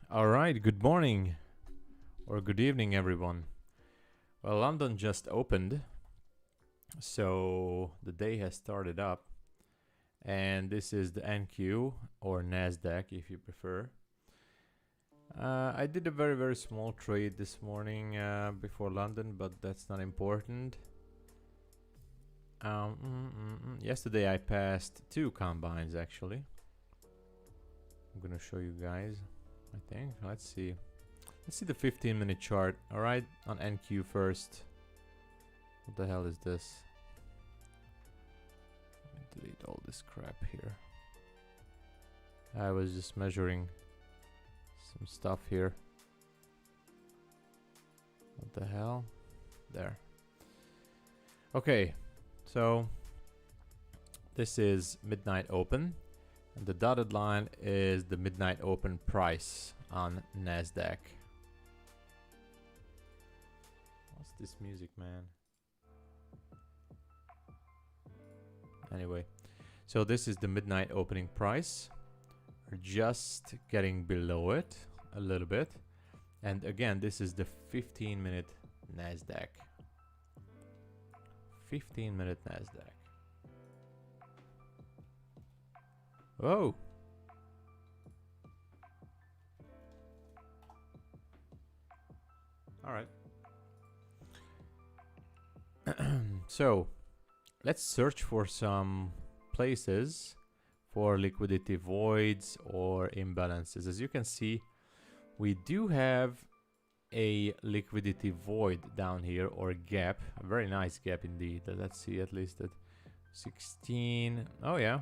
All right. Good morning or good evening, everyone. Well, London just opened, so the day has started up, and this is the NQ or Nasdaq, if you prefer. I did a very small trade this morning before London, but that's not important. Yesterday I passed 2 combines actually. I'm gonna show you guys. I think. Let's see the 15-minute chart. All right, on NQ first. What the hell is this? Let me delete all this crap here. I was just measuring some stuff here. What the hell? There. Okay, so this is midnight open. And the dotted line is the midnight open price on Nasdaq. What's this music, man? Anyway, so this is the midnight opening price. We're just getting below it a little bit. And again, this is the 15-minute Nasdaq. 15-minute Nasdaq. Whoa. All right. So let's search for some places for liquidity voids or imbalances. As you can see, we do have a liquidity void down here, or gap, a very nice gap indeed. Let's see, at least at 16. Oh yeah.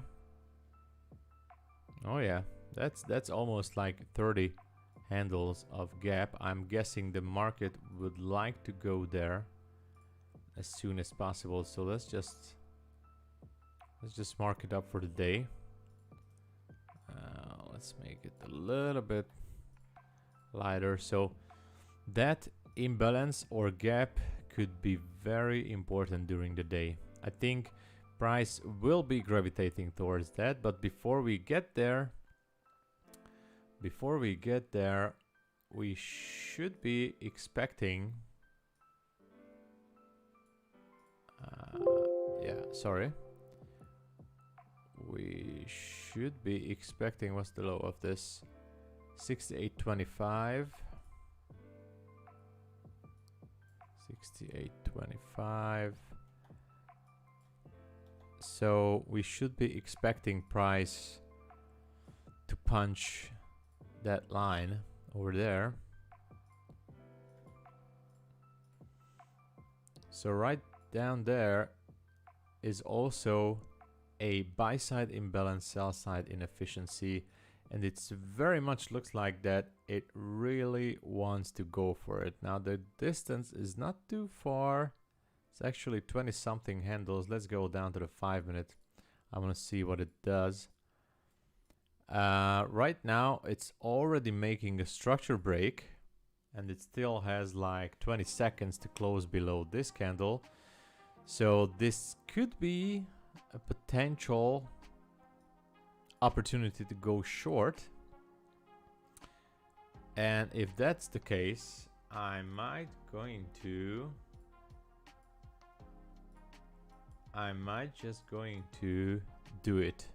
Oh yeah, that's almost like 30 handles of gap. I'm guessing the market would like to go there as soon as possible. So let's just mark it up for the day. Let's make it a little bit lighter. So that imbalance or gap could be very important during the day. I think price will be gravitating towards that, but before we get there, we should be expecting we should be expecting, what's the low of this? 68.25. 68.25. So we should be expecting price to punch that line over there. So right down there is also a buy side imbalance, sell side inefficiency, and it's very much looks like that it really wants to go for it. Now the distance is not too far. It's actually 20 something handles. Let's go down to the 5-minute. I want to see what it does. Right now it's already making a structure break, and it still has like 20 seconds to close below this candle. So this could be a potential opportunity to go short. And if that's the case, I might just going to do it.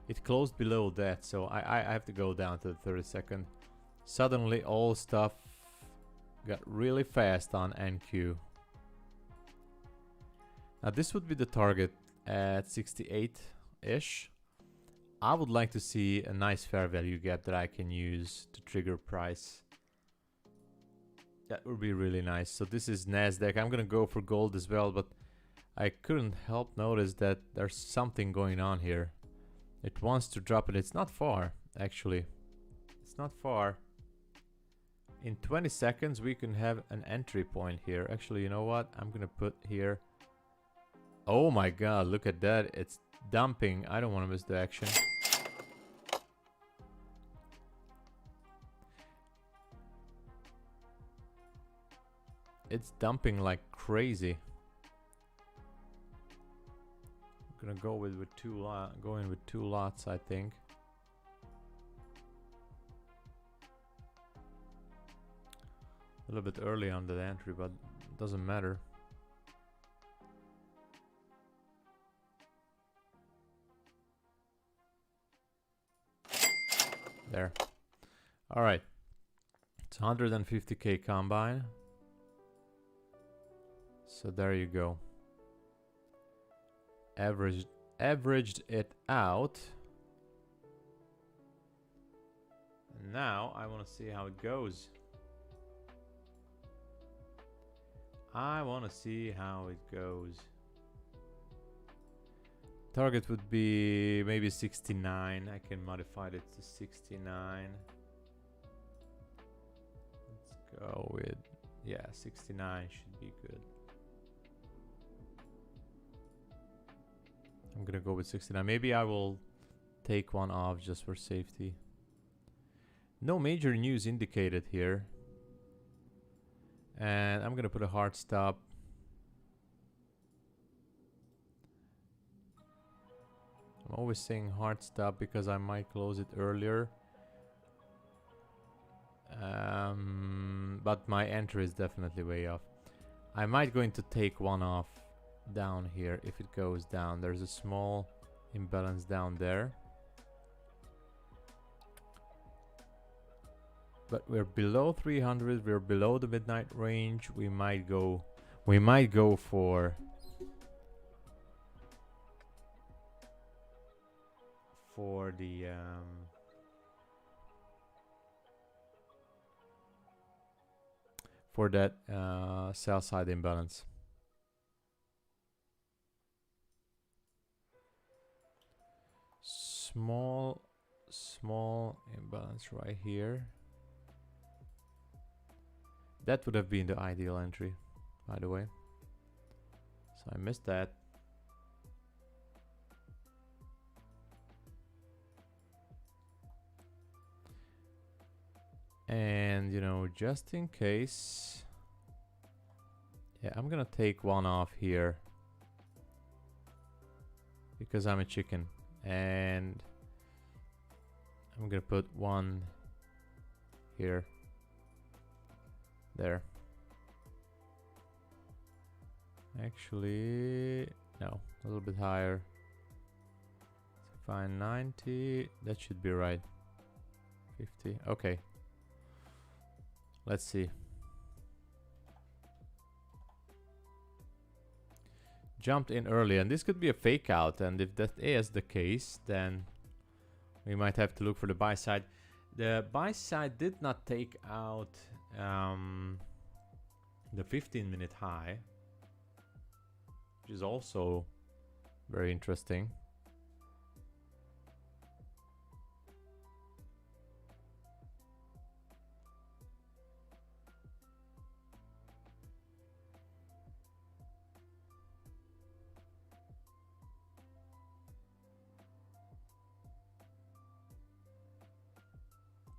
It closed below that, so I have to go down to the 30-second. Suddenly all stuff got really fast on NQ. Now this would be the target at 68-ish. I would like to see a nice fair value gap that I can use to trigger price. That would be really nice. So this is Nasdaq. I'm gonna go for gold as well, but I couldn't help notice that there's something going on here. It wants to drop it. It's not far, actually. It's not far. In 20 seconds, we can have an entry point here. Actually, you know what? I'm gonna put here. Oh my god, look at that. It's dumping. I don't want to miss the action. It's dumping like crazy. I'm gonna go with two lots, I think. little bit early on the entry, but it doesn't matter. There. All right. It's 150k combine. So there you go. Averaged it out. And now I want to see how it goes. I want to see how it goes. Target would be maybe 69. I can modify it to 69. Let's go with, yeah, 69 should be good. I'm gonna go with 69. Maybe I will take one off just for safety. No major news indicated here. And I'm gonna put a hard stop. I'm always saying hard stop because I might close it earlier. But my entry is definitely way off. I might going to take one off down here if it goes down. There's a small imbalance down there. But we're below 300, we're below the midnight range. We might go for the for that sell side imbalance. Small imbalance right here. That would have been the ideal entry, by the way. So I missed that. And, you know, just in case... Yeah, I'm gonna take one off here. Because I'm a chicken. And... I'm gonna put one here. There. Actually, no, a little bit higher. So fine, 90. That should be right. 50. Okay. Let's see. Jumped in early, and this could be a fake out. And if that is the case, then we might have to look for the buy side. The buy side did not take out the 15-minute high, which is also very interesting.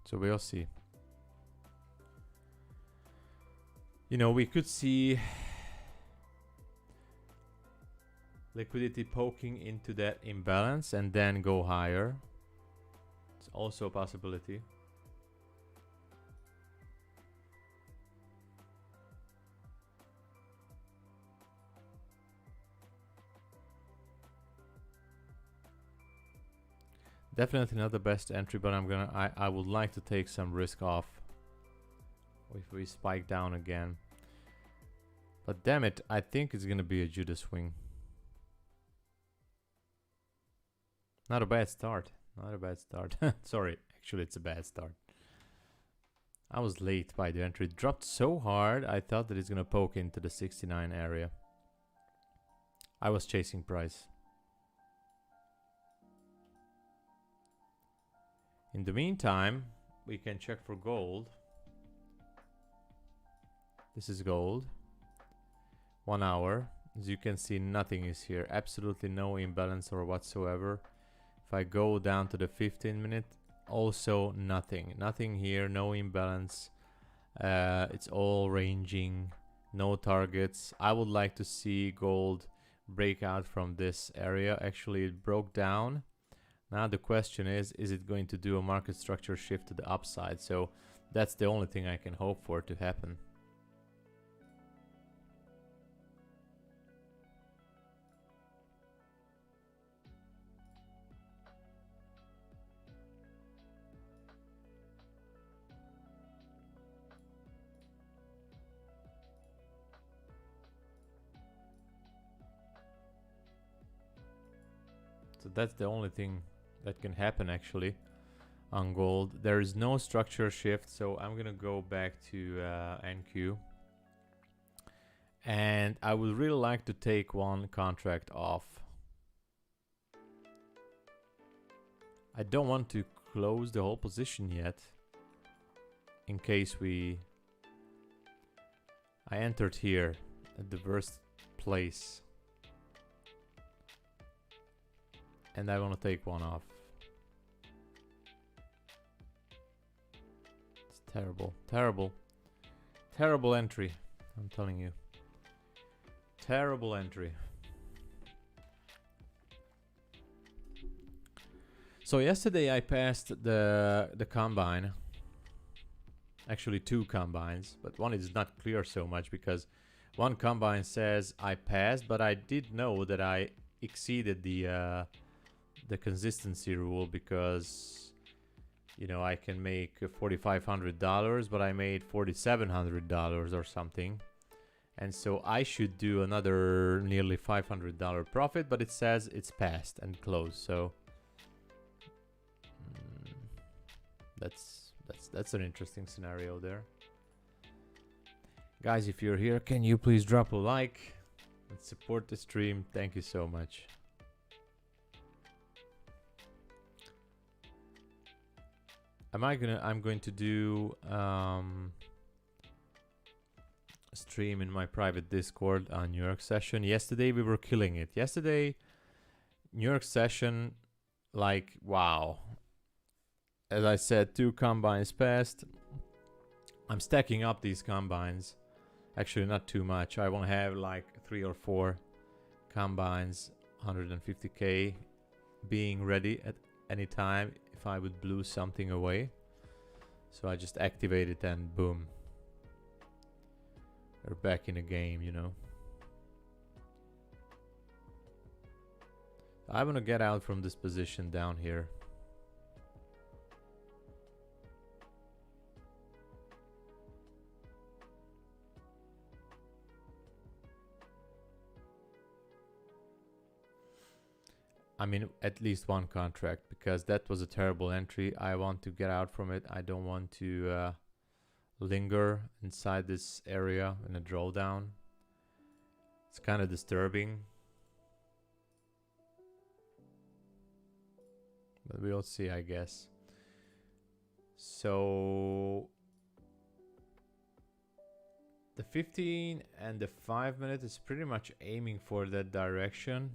So we'll see. You know, we could see liquidity poking into that imbalance and then go higher. It's also a possibility. Definitely not the best entry, but I would like to take some risk off if we spike down again. But damn it, I think it's gonna be a Judas swing. Not a bad start. Not a bad start. Sorry, actually it's a bad start. I was late by the entry. It dropped so hard, I thought that it's gonna poke into the 69 area. I was chasing price. In the meantime, we can check for gold. This is gold. 1 hour. As you can see, nothing is here. Absolutely no imbalance or whatsoever. If I go down to the 15-minute, also nothing. Nothing here, no imbalance. It's all ranging, no targets. I would like to see gold break out from this area. Actually, it broke down. Now the question is it going to do a market structure shift to the upside? So that's the only thing I can hope for to happen. So that's the only thing that can happen actually on gold. There is no structure shift, so I'm gonna go back to NQ. And I would really like to take one contract off. I don't want to close the whole position yet, in case I entered here at the worst place, and I want to take one off. It's terrible, terrible, terrible entry, I'm telling you. Terrible entry. So yesterday I passed the combine. Actually 2 combines, but one is not clear so much because one combine says I passed, but I did know that I exceeded the consistency rule because, you know, I can make $4,500, but I made $4,700 or something. And so I should do another nearly $500 profit, but it says it's passed and closed. So that's an interesting scenario there. Guys, if you're here, can you please drop a like and support the stream? Thank you so much. I'm going to do a stream in my private Discord on New York session. Yesterday we were killing it. Yesterday, New York session, like, wow. As I said, 2 combines passed. I'm stacking up these combines. Actually, not too much. I want to have like 3 or 4 combines, 150k, being ready at any time if I would blow something away. So I just activate it and boom. We're back in the game, you know. I want to get out from this position down here. I mean, at least one contract, because that was a terrible entry. I want to get out from it. I don't want to linger inside this area in a drawdown. It's kind of disturbing. But we'll see, I guess. So the 15 and the 5 minute is pretty much aiming for that direction.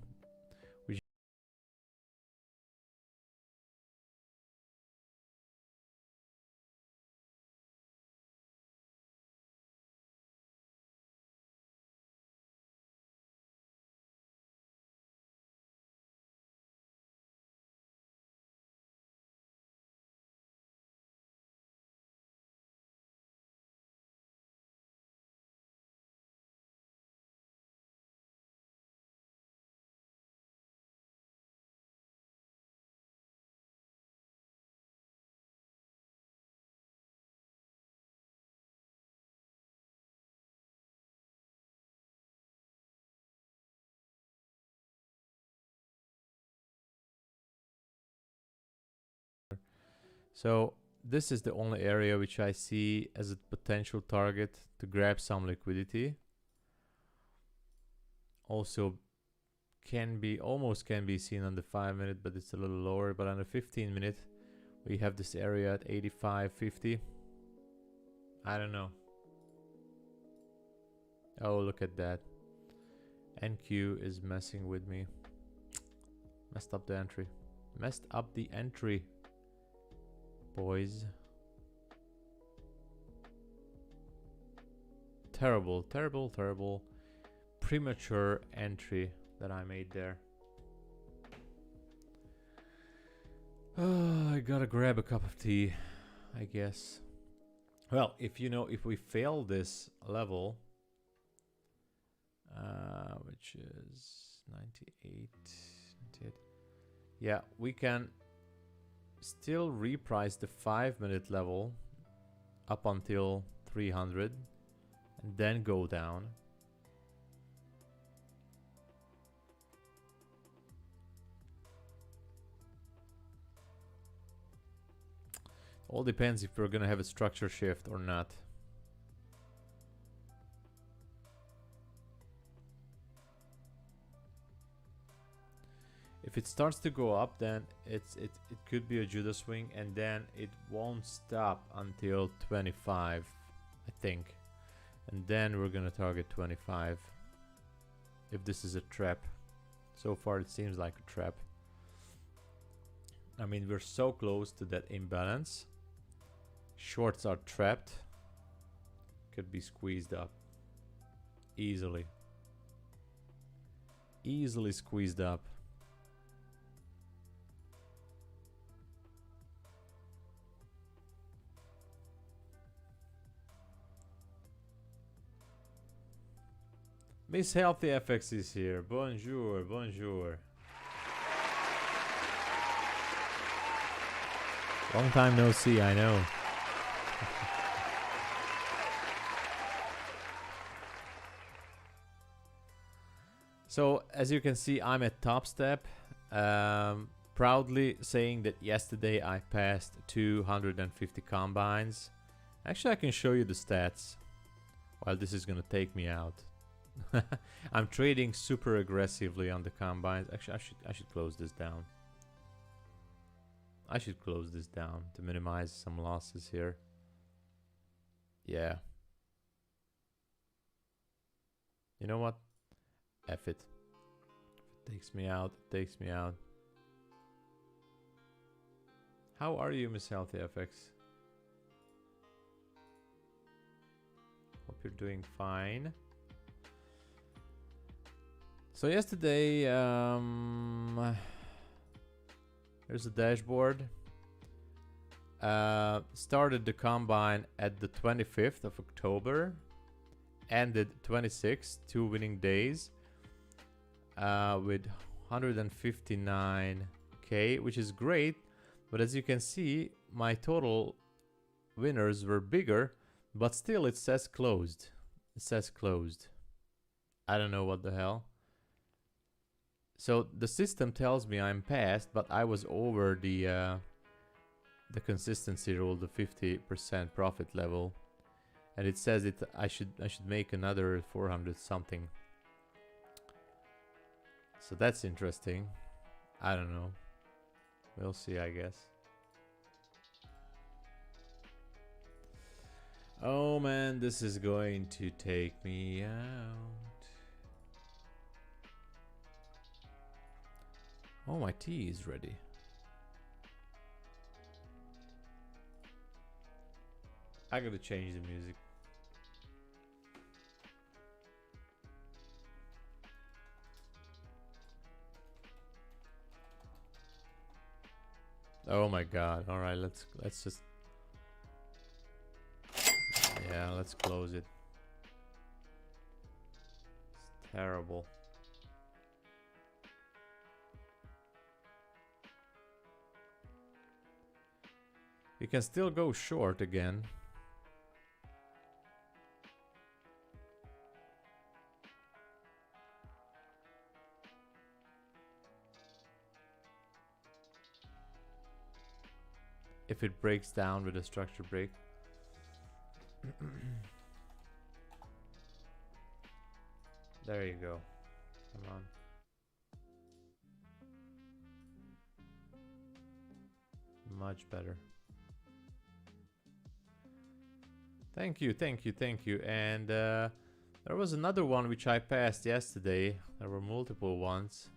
So this is the only area which I see as a potential target to grab some liquidity. Also almost can be seen on the 5 minute, but it's a little lower. But on the 15 minute, we have this area at 85.50. I don't know. Oh, look at that. NQ is messing with me. Messed up the entry. Messed up the entry, boys. Terrible, terrible, terrible premature entry that I made there. I gotta grab a cup of tea, I guess. Well, if we fail this level, which is 98, yeah, we can still reprice the 5 minute level up until 300 and then go down. All depends if we're gonna have a structure shift or not. If it starts to go up, then it could be a judo swing, and then it won't stop until 25, I think. And then we're gonna target 25 if this is a trap. So far it seems like a trap. I mean, we're so close to that imbalance. Shorts are trapped. Could be squeezed up easily. Easily squeezed up. Miss Healthy FX is here. Bonjour, bonjour. Long time no see, I know. So, as you can see, I'm at Top Step. Proudly saying that yesterday I passed 250 combines. Actually, I can show you the stats while this is gonna take me out. I'm trading super aggressively on the combines. Actually, I should close this down. I should close this down to minimize some losses here. Yeah. You know what? F it. If it takes me out, it takes me out. How are you, Miss Healthy FX? Hope you're doing fine. So yesterday, there's a dashboard. Started the combine at the 25th of October, ended 26th, 2 winning days, with 159k, which is great. But as you can see, my total winners were bigger, but still it says closed. It says closed. I don't know what the hell. So the system tells me I'm passed, but I was over the consistency rule, the 50% profit level, and it says it I should make another 400 something. So that's interesting. I don't know. We'll see, I guess. Oh man, this is going to take me out. Oh, my tea is ready. I gotta change the music. Oh my god. All right, let's just, yeah, let's close it. It's terrible. You can still go short again. If it breaks down with a structure break. There you go. Come on. Much better. Thank you, thank you, thank you. And there was another one which I passed yesterday. There were multiple ones.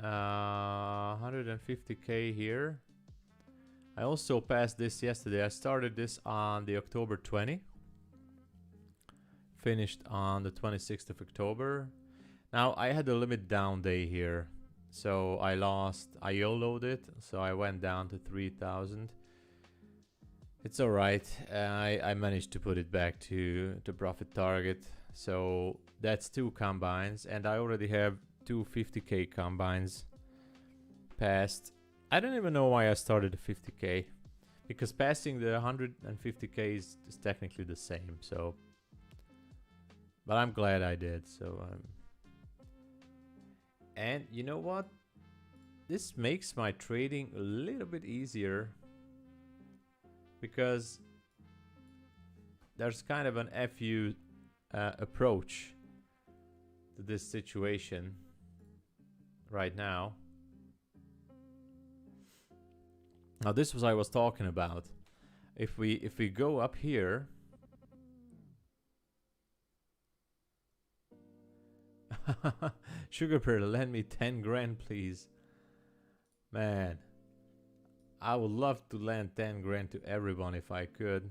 150k here. I also passed this yesterday. I started this on the October 20. Finished on the 26th of October. Now I had a limit down day here. So I YOLO'd it. So I went down to 3,000. It's alright. I managed to put it back to profit target. So that's 2 combines. And I already have 2 50k combines passed. I don't even know why I started the 50k. Because passing the 150k is technically the same. So, but I'm glad I did. So, and you know what? This makes my trading a little bit easier. because there's kind of an FU approach to this situation right now. Now this was I was talking about. If we go up here, Sugar Bear, lend me 10 grand, please. Man, I would love to lend 10 grand to everyone if I could.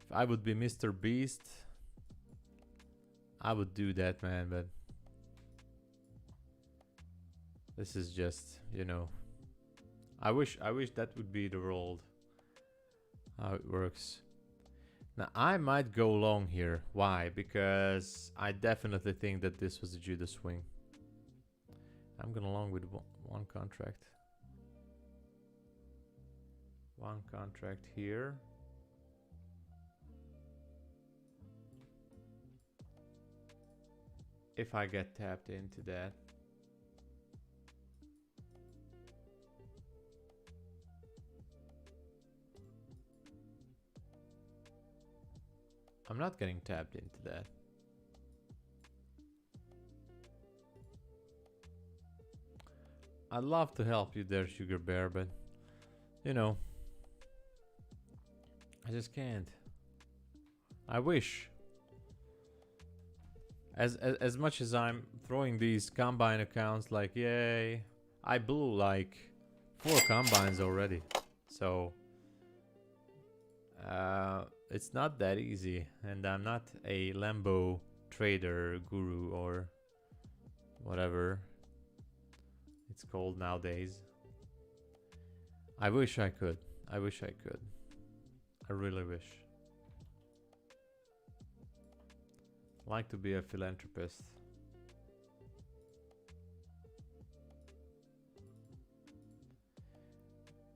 If I would be Mr. Beast, I would do that, man, but this is just, you know, I wish that would be the world, how it works. Now I might go long here. Why? Because I definitely think that this was a Judas swing. I'm gonna long with one contract. One contract here. If I get tapped into that. I'm not getting tapped into that. I'd love to help you there, Sugar Bear, but you know, I just can't. I wish. As much as I'm throwing these combine accounts like yay, I blew like 4 combines already. So it's not that easy, and I'm not a Lambo trader guru or whatever it's called nowadays. I wish I could. I wish I could. I really wish. Like to be a philanthropist.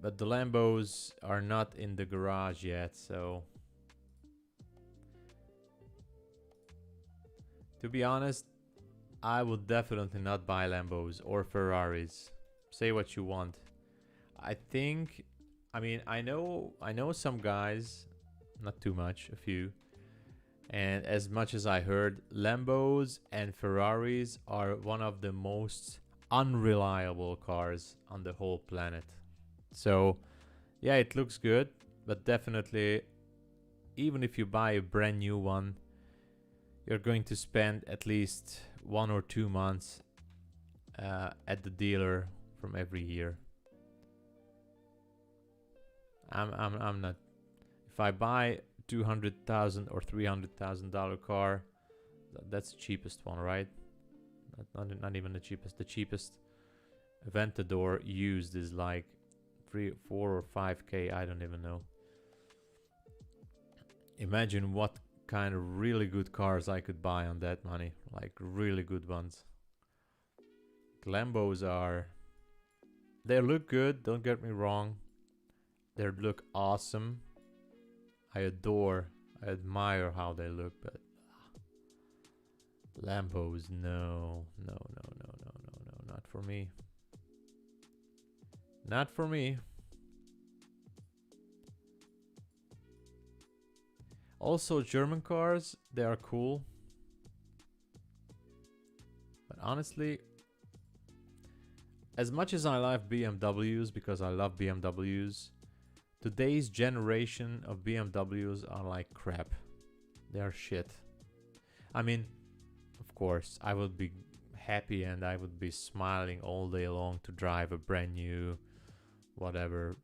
But the Lambos are not in the garage yet, so to be honest, I would definitely not buy Lambos or Ferraris. Say what you want. I think, I mean, I know some guys, not too much, a few. And as much as I heard, Lambos and Ferraris are one of the most unreliable cars on the whole planet. So, yeah, it looks good, but definitely, even if you buy a brand new one, you're going to spend at least 1 or 2 months at the dealer from every year. I'm not. If I buy $200,000 or $300,000 car, that's the cheapest one, right? Not even the cheapest. The cheapest Aventador used is like 3, 4, or 5K. I don't even know. Imagine what kind of really good cars I could buy on that money, like really good ones. Lambos are, they look good, don't get me wrong. They look awesome. I admire how they look, but Lambos, no, not for me. Not for me. Also, German cars, they are cool. But honestly, as much as I love BMWs, because I love BMWs, today's generation of BMWs are like crap. They are shit. I mean, of course, I would be happy and I would be smiling all day long to drive a brand new, whatever,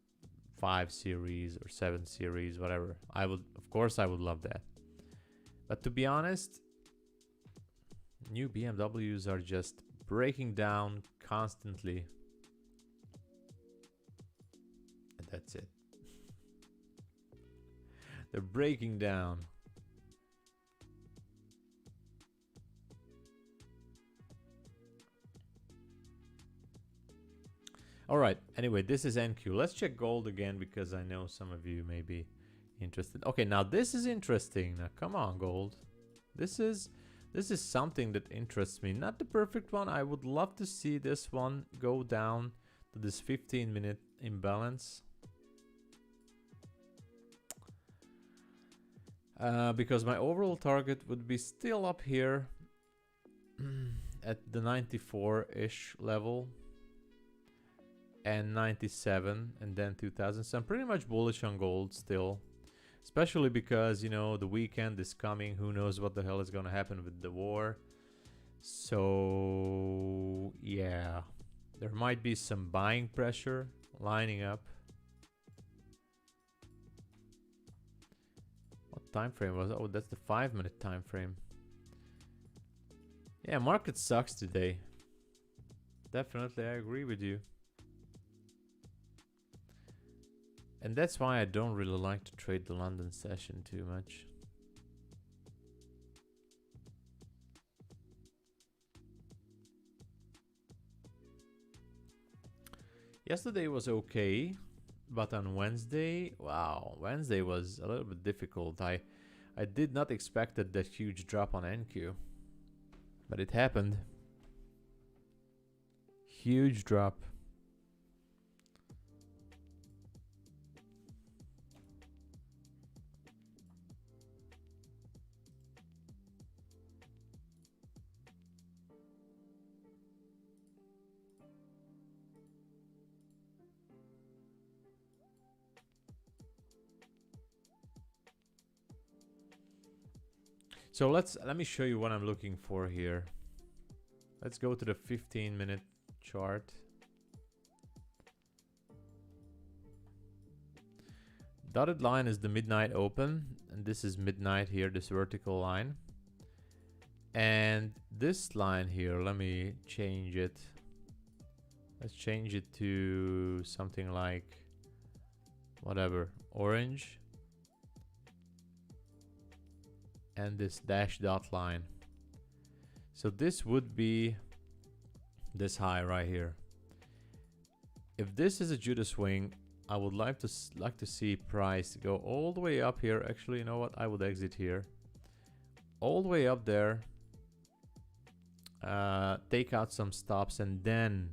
5 Series or 7 Series, whatever. Of course, I would love that. But to be honest, new BMWs are just breaking down constantly. And that's it. They're breaking down. All right. Anyway, this is NQ. Let's check gold again because I know some of you may be interested. Okay, now this is interesting. Now come on, gold. This is something that interests me. Not the perfect one. I would love to see this one go down to this 15-minute imbalance. Because my overall target would be still up here at the 94-ish level and 97 and then 2000. So I'm pretty much bullish on gold still, especially because, you know, the weekend is coming. Who knows what the hell is going to happen with the war. So yeah, there might be some buying pressure lining up. What time frame was? Oh, that's the 5-minute time frame. Yeah, market sucks today. Definitely, I agree with you. And that's why I don't really like to trade the London session too much. Yesterday was okay, but on Wednesday, wow, Wednesday was a little bit difficult. I did not expect that huge drop on NQ, but it happened. Huge drop. So let me show you what I'm looking for here. Let's go to the 15-minute chart. Dotted line is the midnight open, and this is midnight here, this vertical line. And this line here, let me change it. Let's change it to something like, whatever, orange. And this dash dot line. So this would be this high right here. If this is a Judas swing, I would like to see price go all the way up here. Actually, you know what? I would exit here. All the way up there. Take out some stops and then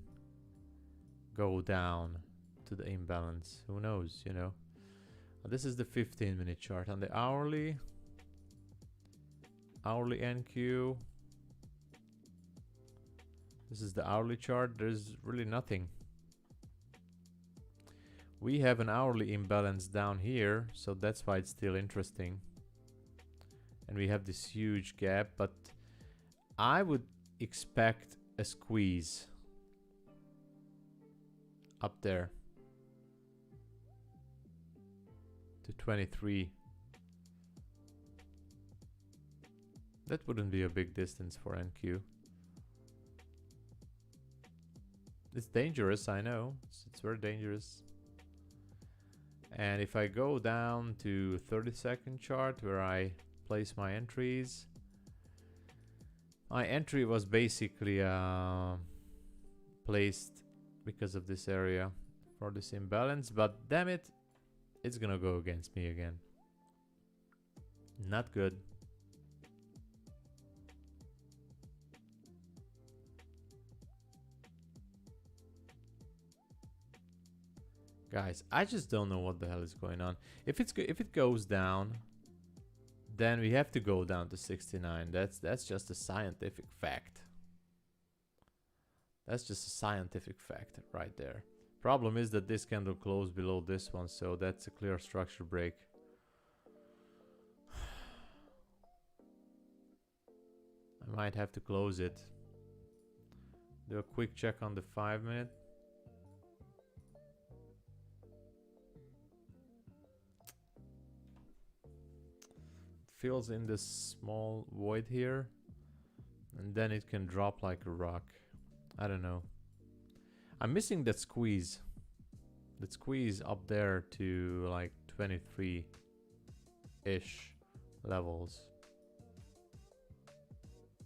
go down to the imbalance. Who knows, you know? This is the 15-minute chart. On the hourly NQ. This is the hourly chart. There's really nothing. We have an hourly imbalance down here, so that's why it's still interesting. And we have this huge gap, but I would expect a squeeze up there to 23. That wouldn't be a big distance for NQ. It's dangerous, I know. It's very dangerous. And if I go down to 30-second chart where I place my entries, my entry was basically placed because of this area for this imbalance, but damn it, it's gonna go against me again. Not good. Guys, I just don't know what the hell is going on. If it goes down, then we have to go down to 69. That's just a scientific fact. That's just a scientific fact right there. Problem is that this candle closed below this one, so that's a clear structure break. I might have to close it. Do a quick check on the 5-minute. Fills in this small void here, and then it can drop like a rock. I don't know. I'm missing that squeeze. That squeeze up there to like 23-ish levels.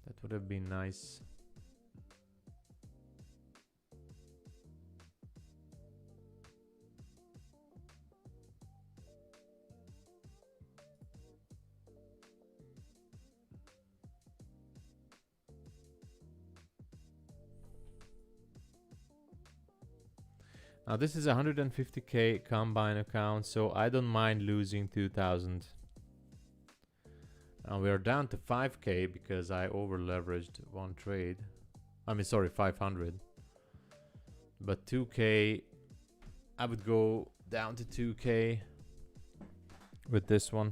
That would have been nice. Now this is a 150k combine account, so I don't mind losing 2,000. Now we are down to 5k because I over leveraged one trade. I mean, sorry, 500. But 2k, I would go down to 2k with this one.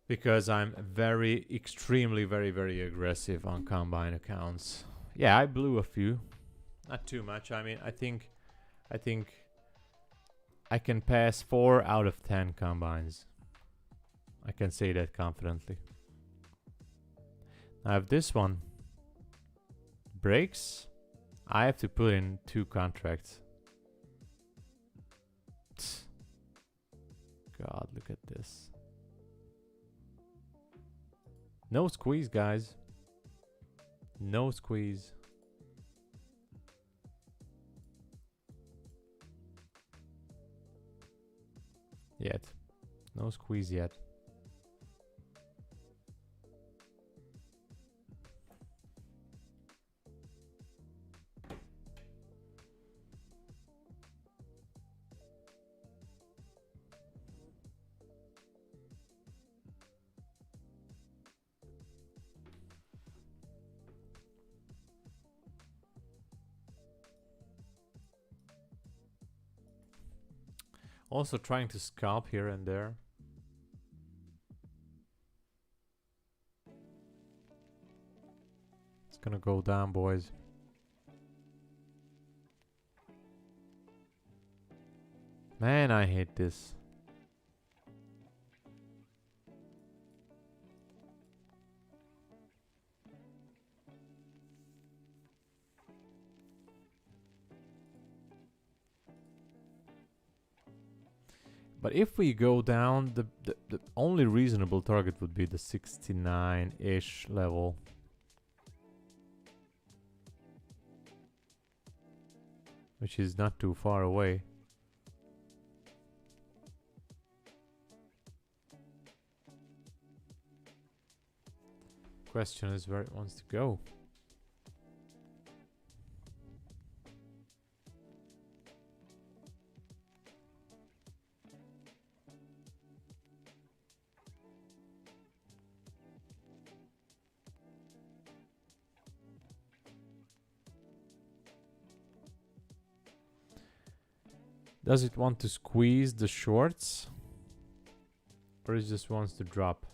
Because I'm extremely, very aggressive on combine accounts. Yeah, I blew a few. Not too much. I mean, I think I can pass 4 out of 10 combines. I can say that confidently. Now if this one breaks, I have to put in 2 contracts. God, look at this. No squeeze, guys. No squeeze. Yet. No squeeze yet. Also trying to scalp here and there. It's gonna go down, boys. Man, I hate this. But if we go down, the only reasonable target would be the 69-ish level. Which is not too far away. Question is where it wants to go. Does it want to squeeze the shorts? Or it just wants to drop?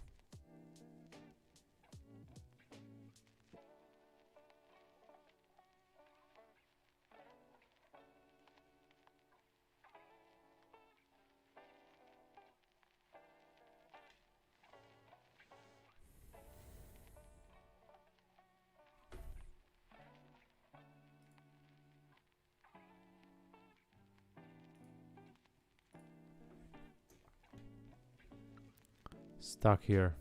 Stuck here.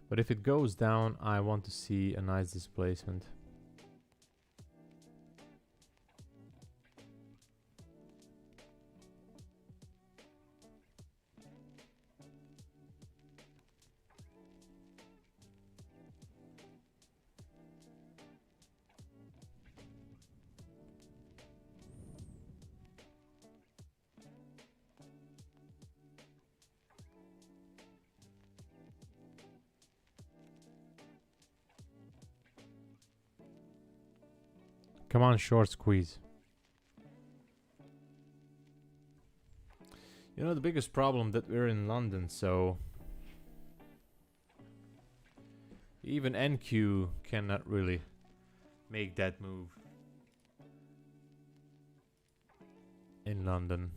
But if it goes down, I want to see a nice displacement. Come on, short squeeze. You know, the biggest problem that we're in London, so even NQ cannot really make that move in London.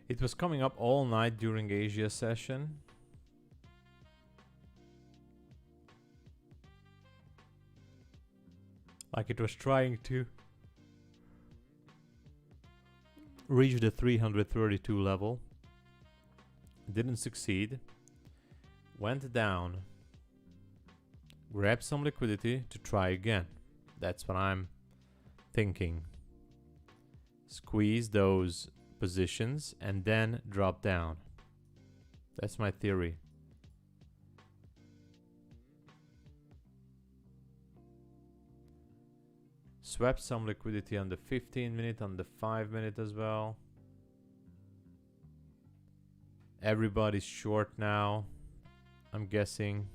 It was coming up all night during Asia session. Like it was trying to reach the 332 level. Didn't succeed. Went down. Grab some liquidity to try again. That's what I'm thinking. Squeeze those positions and then drop down. That's my theory. Swept some liquidity on the 15 minute, on the 5 minute as well. Everybody's short now, I'm guessing.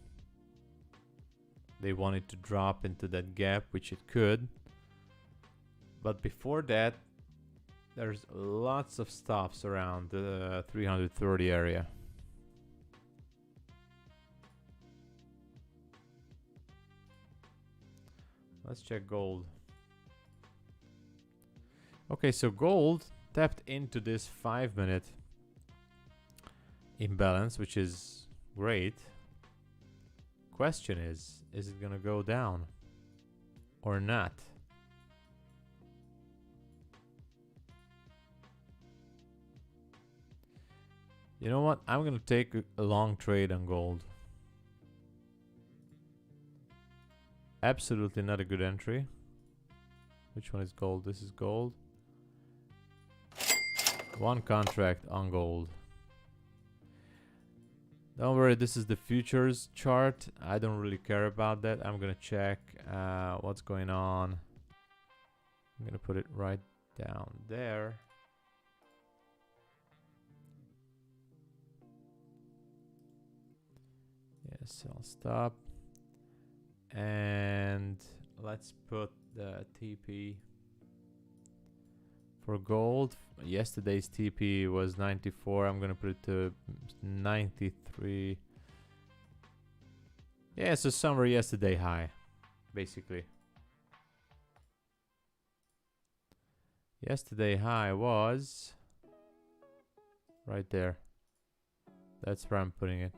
They wanted to drop into that gap, which it could. But before that, there's lots of stops around the 330 area. Let's check gold. Okay, so gold tapped into this 5 minute imbalance, which is great. Question is it gonna go down or not? You know what? I'm gonna take a long trade on gold. Absolutely not a good entry. Which one is gold? This is gold. One contract on gold. Don't worry, this is the futures chart. I don't really care about that. I'm gonna check what's going on. I'm gonna put it right down there. Yes, I'll stop. And let's put the TP for gold. Yesterday's TP was 94. I'm gonna put it to 93. Yeah, so somewhere yesterday high, basically. Yesterday high was right there. That's where I'm putting it.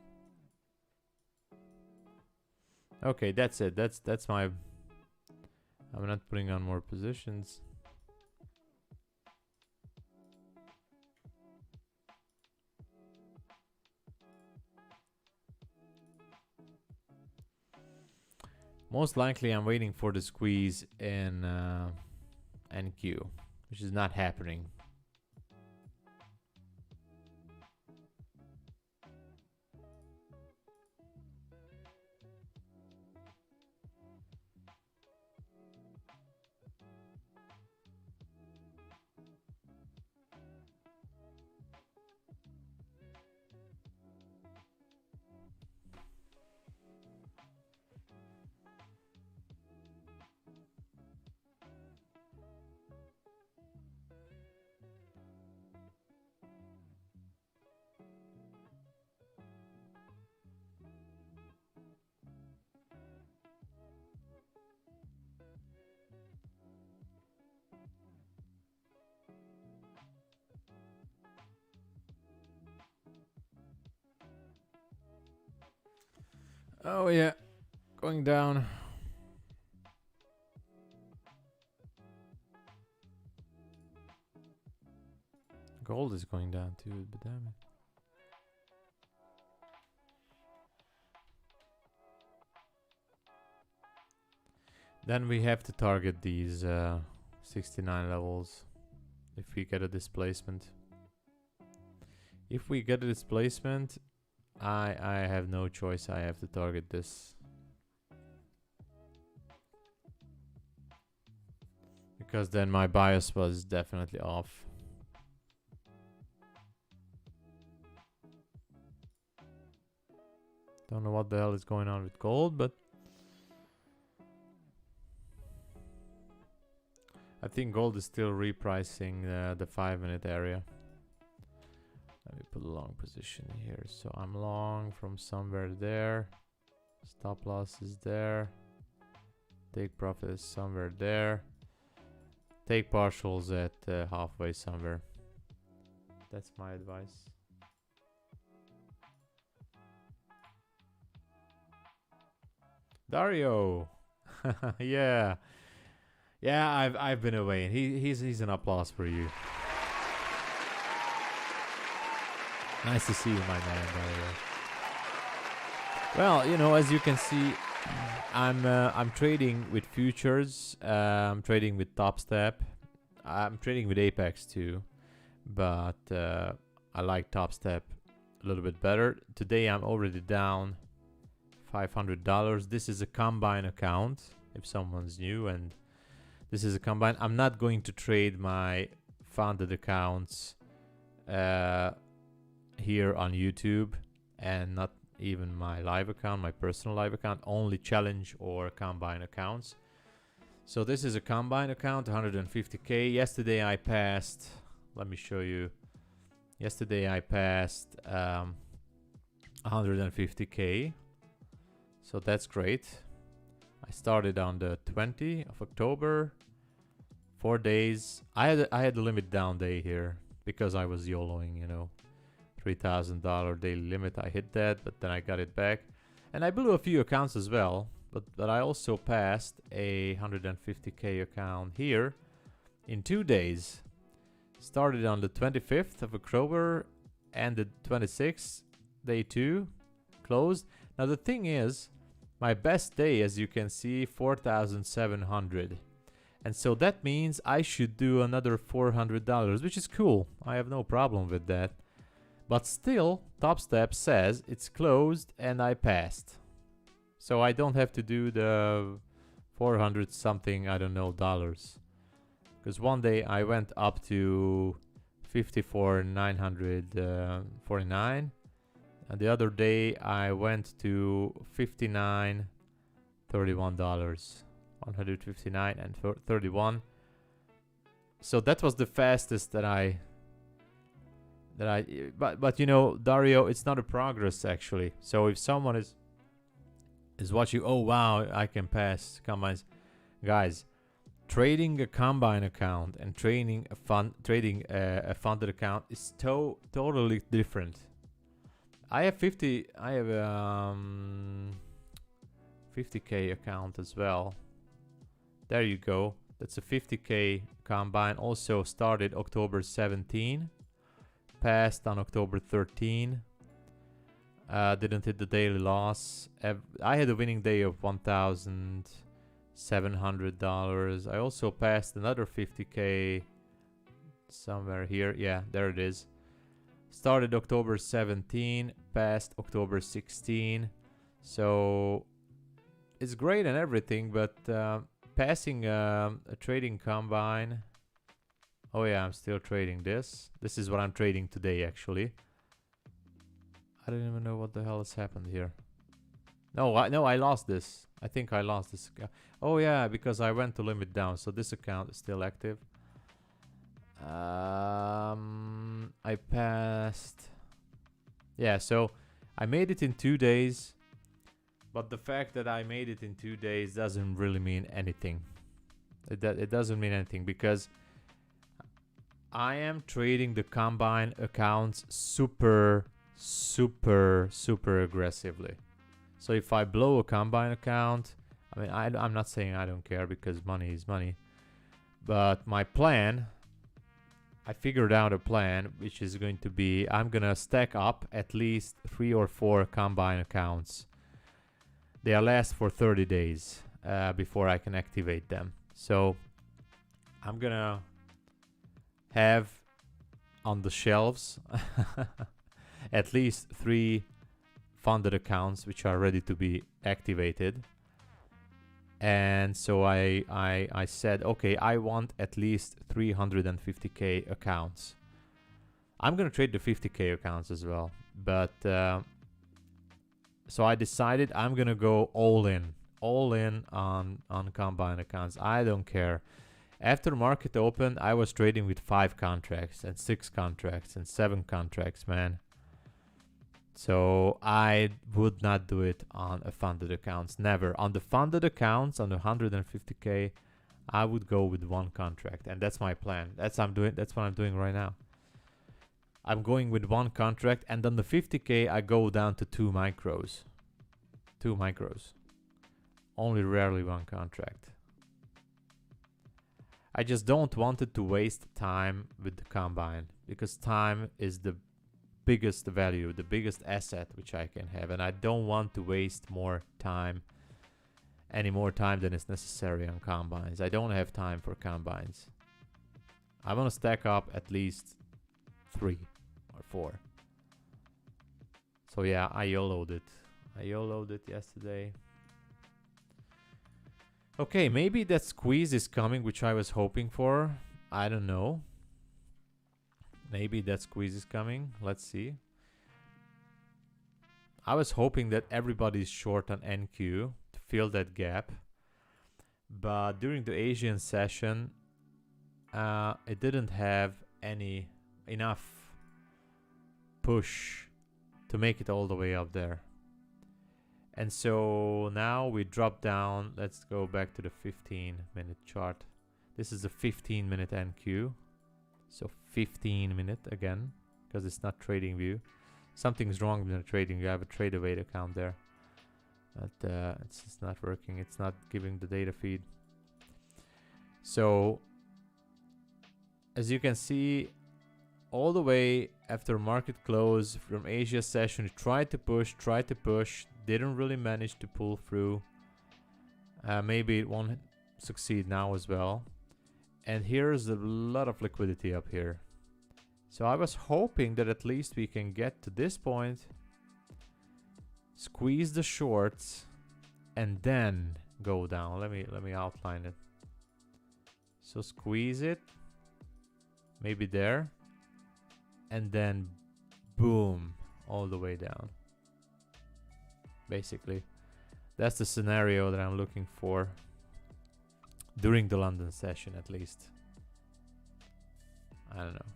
Okay, that's it. That's my. I'm not putting on more positions. Most likely I'm waiting for the squeeze in NQ, which is not happening. Oh yeah, going down. Gold is going down too, but damn it. Then we have to target these 69 levels if we get a displacement. If we get a displacement, I have no choice. I have to target this. Because then my bias was definitely off. Don't know what the hell is going on with gold, but I think gold is still repricing the 5 minute area. Let me put a long position here. So I'm long from somewhere there. Stop loss is there. Take profit is somewhere there. Take partials at halfway somewhere. That's my advice. Dario. Yeah. Yeah, I've been away. He's an applause for you. Nice to see you, my man. By the way. Well, you know, as you can see, I'm trading with futures. I'm trading with Top Step. I'm trading with Apex too, but I like Top Step a little bit better. Today I'm already down $500. This is a combine account. If someone's new, and this is a combine. I'm not going to trade my funded accounts here on YouTube, and not even my live account, my personal live account, only challenge or combine accounts. So this is a combine account, 150k. Yesterday I passed, let me show you. Yesterday I passed 150k. So that's great. I started on the 20th of October. 4 days. I had a limit down day here because I was YOLOing, you know. $3,000 daily limit. I hit that, but then I got it back. And I blew a few accounts as well, but I also passed a 150k account here in 2 days. Started on the 25th of October, ended 26th, day 2, closed. Now the thing is, my best day, as you can see, 4,700. And so that means I should do another $400, which is cool. I have no problem with that. But still, Top Step says it's closed and I passed. So I don't have to do the 400 something, I don't know, dollars. Because one day I went up to 54,949. And the other day I went to $59.31. 159 and 31. So that was the fastest but you know, Dario, it's not a progress actually. So if someone is watching, oh wow, I can pass combines. Guys, trading a combine account and trading a funded account is totally different. I have 50k account as well. There you go. That's a 50k combine. Also started October 17. Passed on October 13. Didn't hit the daily loss. I had a winning day of $1,700. I also passed another 50k somewhere here. Yeah, there it is. Started October 17. Passed October 16. So it's great and everything, but passing a trading combine. Oh yeah, I'm still trading this. This is what I'm trading today, actually. I don't even know what the hell has happened here. No, I lost this. I think I lost this. Oh yeah, because I went to limit down, so this account is still active. I passed. Yeah, so I made it in 2 days. But the fact that I made it in 2 days doesn't really mean anything. It doesn't mean anything because I am trading the combine accounts super aggressively. So if I blow a combine account, I mean, I'm not saying I don't care because money is money. But my plan, I figured out a plan, which is going to be, I'm going to stack up at least 3 or 4 combine accounts. They'll last for 30 days before I can activate them. So I'm gonna have on the shelves at least 3 funded accounts which are ready to be activated. And so I said, okay, I want at least 350k accounts. I'm gonna trade the 50k accounts as well, but so I decided I'm gonna go all in on combine accounts. I don't care. After market open, I was trading with 5 contracts and 6 contracts and 7 contracts, man. So I would not do it on a funded accounts. Never. On the funded accounts, on the 150k, I would go with 1 contract, and that's my plan. That's what I'm doing right now. I'm going with 1 contract, and on the 50k, I go down to 2 micros. 2 micros. Only rarely 1 contract. I just don't want it to waste time with the combine, because time is the biggest value, the biggest asset which I can have, and I don't want to waste any more time than is necessary on combines. I don't have time for combines. I want to stack up at least 3 or 4. So yeah, I YOLO'd it. I YOLO'd it yesterday. Okay, maybe that squeeze is coming, which I was hoping for. I don't know. Maybe that squeeze is coming. Let's see. I was hoping that everybody's short on NQ to fill that gap. But during the Asian session, it didn't have enough push to make it all the way up there. And so now we drop down. Let's go back to the 15-minute chart. This is a 15-minute NQ. So 15-minute again, because it's not trading view. Something's wrong with the trading view. I have a trader weight account there. But it's just not working. It's not giving the data feed. So as you can see, all the way after market close from Asia session, tried to push, didn't really manage to pull through. Maybe it won't succeed now as well. And here's a lot of liquidity up here. So I was hoping that at least we can get to this point, squeeze the shorts, and then go down. Let me outline it. So squeeze it, maybe there, and then boom, all the way down. Basically, that's the scenario that I'm looking for during the London session, at least. I don't know.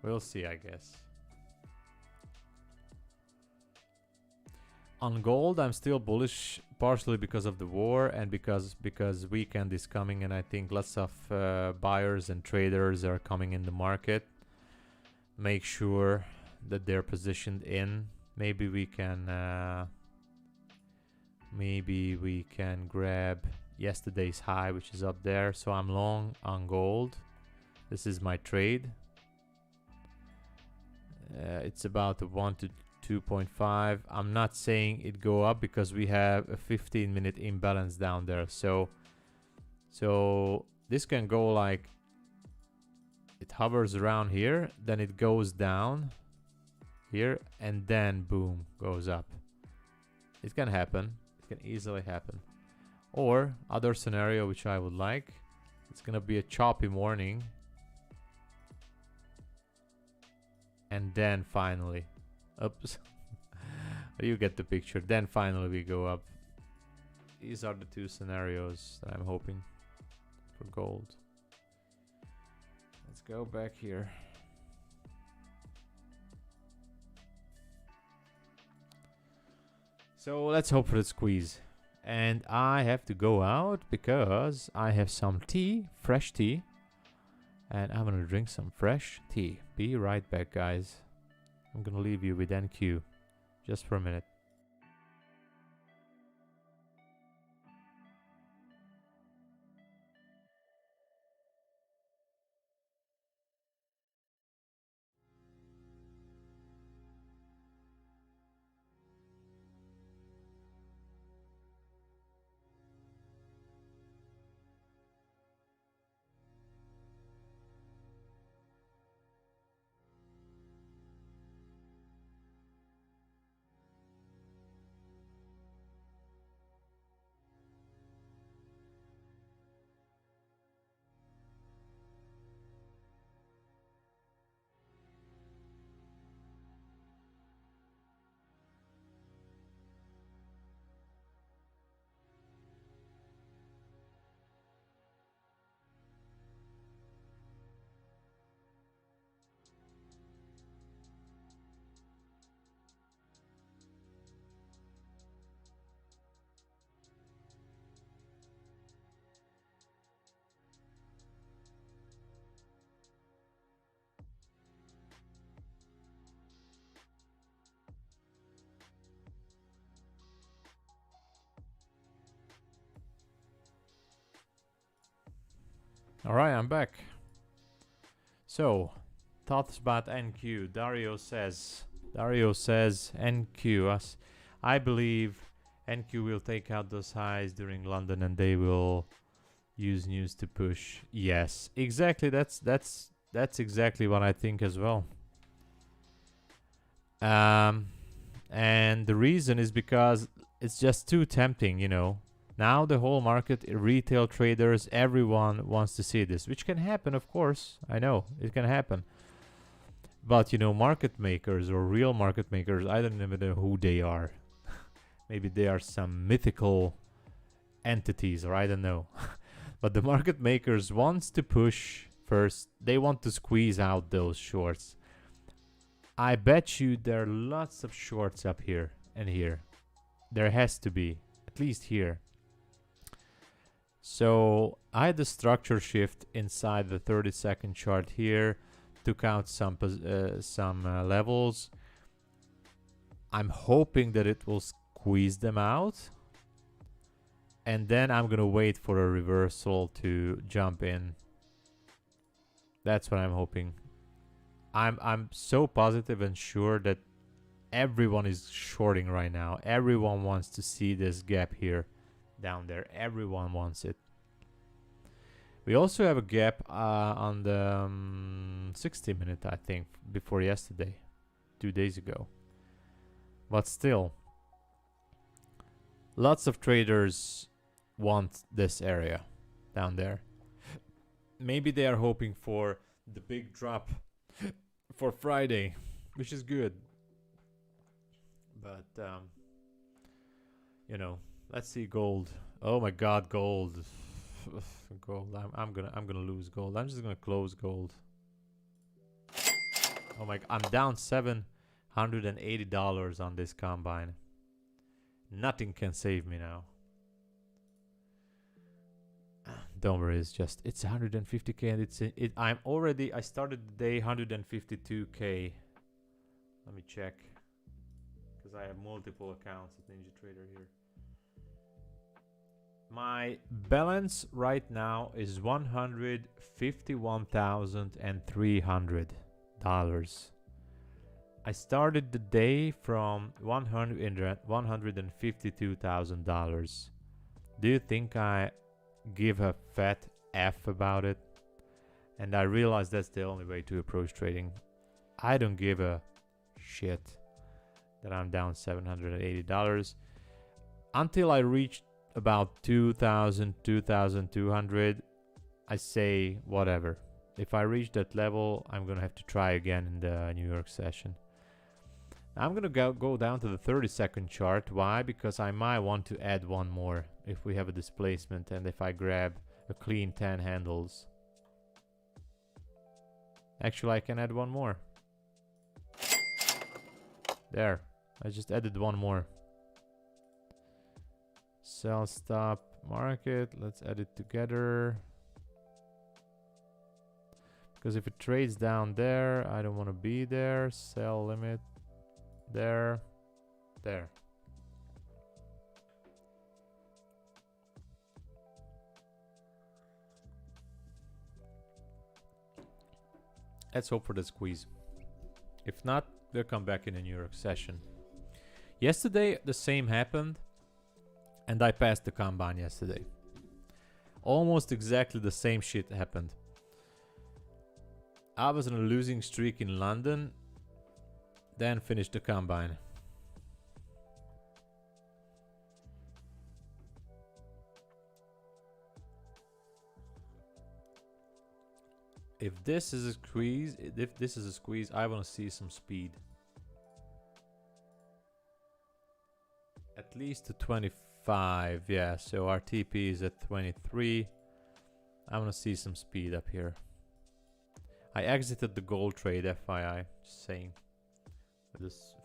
We'll see, I guess. On gold, I'm still bullish, partially because of the war and because weekend is coming, and I think lots of buyers and traders are coming in the market. Make sure that they're positioned in. Maybe we can grab yesterday's high, which is up there. So I'm long on gold. This is my trade. It's about a 1 to 2.5. I'm not saying it go up because we have a 15-minute imbalance down there. So this can go like, it hovers around here, then it goes down here, and then boom, goes up. It can happen. It can easily happen. Or other scenario which I would like, it's gonna be a choppy morning, and then finally, oops, you get the picture. Then finally we go up. These are the two scenarios that I'm hoping for gold. Let's go back here. So let's hope for the squeeze. And I have to go out because I have some tea, fresh tea. And I'm gonna drink some fresh tea. Be right back, guys. I'm gonna leave you with NQ just for a minute. Alright, I'm back. So, thoughts about NQ. Dario says, Dario says NQ. I believe NQ will take out those highs during London and they will use news to push. Yes, exactly. That's exactly what I think as well. And the reason is because it's just too tempting, you know. Now the whole market, retail traders, everyone wants to see this, which can happen, of course. I know it can happen. But, you know, market makers or real market makers, I don't even know who they are. Maybe they are some mythical entities, or I don't know. But the market makers wants to push first. They want to squeeze out those shorts. I bet you there are lots of shorts up here and here. There has to be, at least here. So I had the structure shift inside the 30-second chart here, took out some levels. I'm hoping that it will squeeze them out, and then I'm gonna wait for a reversal to jump in. That's what I'm hoping. I'm so positive and sure that everyone is shorting right now. Everyone wants to see this gap here down there. Everyone wants it. We also have a gap on the 60-minute, I think, before yesterday, 2 days ago. But still, lots of traders want this area down there. Maybe they are hoping for the big drop for Friday, which is good. But you know, let's see gold. Oh my God, gold. Gold. I'm gonna lose gold. I'm just gonna close gold. Oh my! I'm down $780 on this combine. Nothing can save me now. Don't worry, it's 150k and I started the day 152k. Let me check, because I have multiple accounts at NinjaTrader here. My balance right now is $151,300. I started the day from $152,000. Do you think I give a fat F about it? And I realize that's the only way to approach trading. I don't give a shit that I'm down $780 until I reach about 2,200. I say whatever. If I reach that level, I'm gonna have to try again in the New York session. I'm gonna go down to the 30-second chart. Why? Because I might want to add one more if we have a displacement and if I grab a clean 10 handles. Actually, I can add one more. There, I just added one more. Sell, stop, market. Let's add it together. Because if it trades down there, I don't want to be there. Sell limit. There. There. Let's hope for the squeeze. If not, they'll come back in a New York session. Yesterday, the same happened. And I passed the combine yesterday. Almost exactly the same shit happened. I was on a losing streak in London, then finished the combine. If this is a squeeze, I want to see some speed. At least to 25, yeah, so our TP is at 23. I want to see some speed up here. I exited the gold trade, FYI, just saying. With this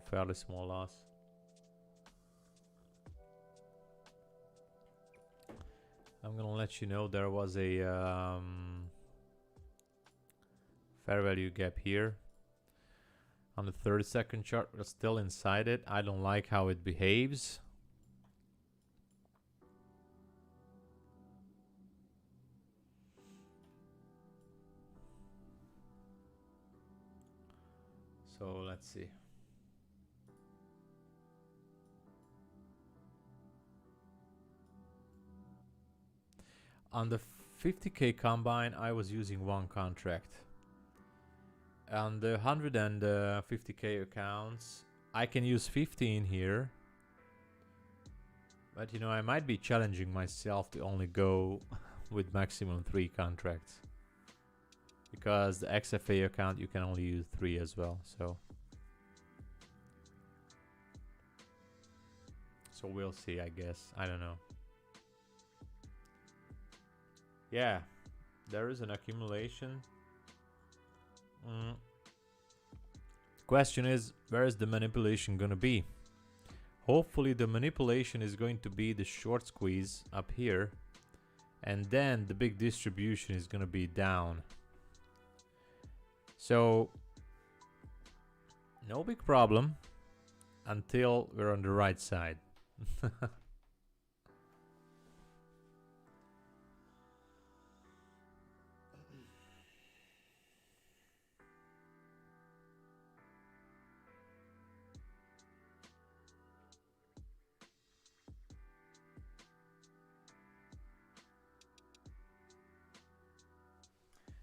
fairly small loss. I'm gonna let you know there was a fair value gap here. On the 30-second chart, we're still inside it. I don't like how it behaves. So let's see. On the 50k combine, I was using one contract. On the 150k accounts, I can use 15 here. But you know, I might be challenging myself to only go with maximum 3 contracts. Because the XFA account, you can only use 3 as well, so we'll see, I guess. I don't know. Yeah, there is an accumulation. Question is, where is the manipulation gonna be? Hopefully the manipulation is going to be the short squeeze up here, and then the big distribution is gonna be down. So no big problem until we're on the right side.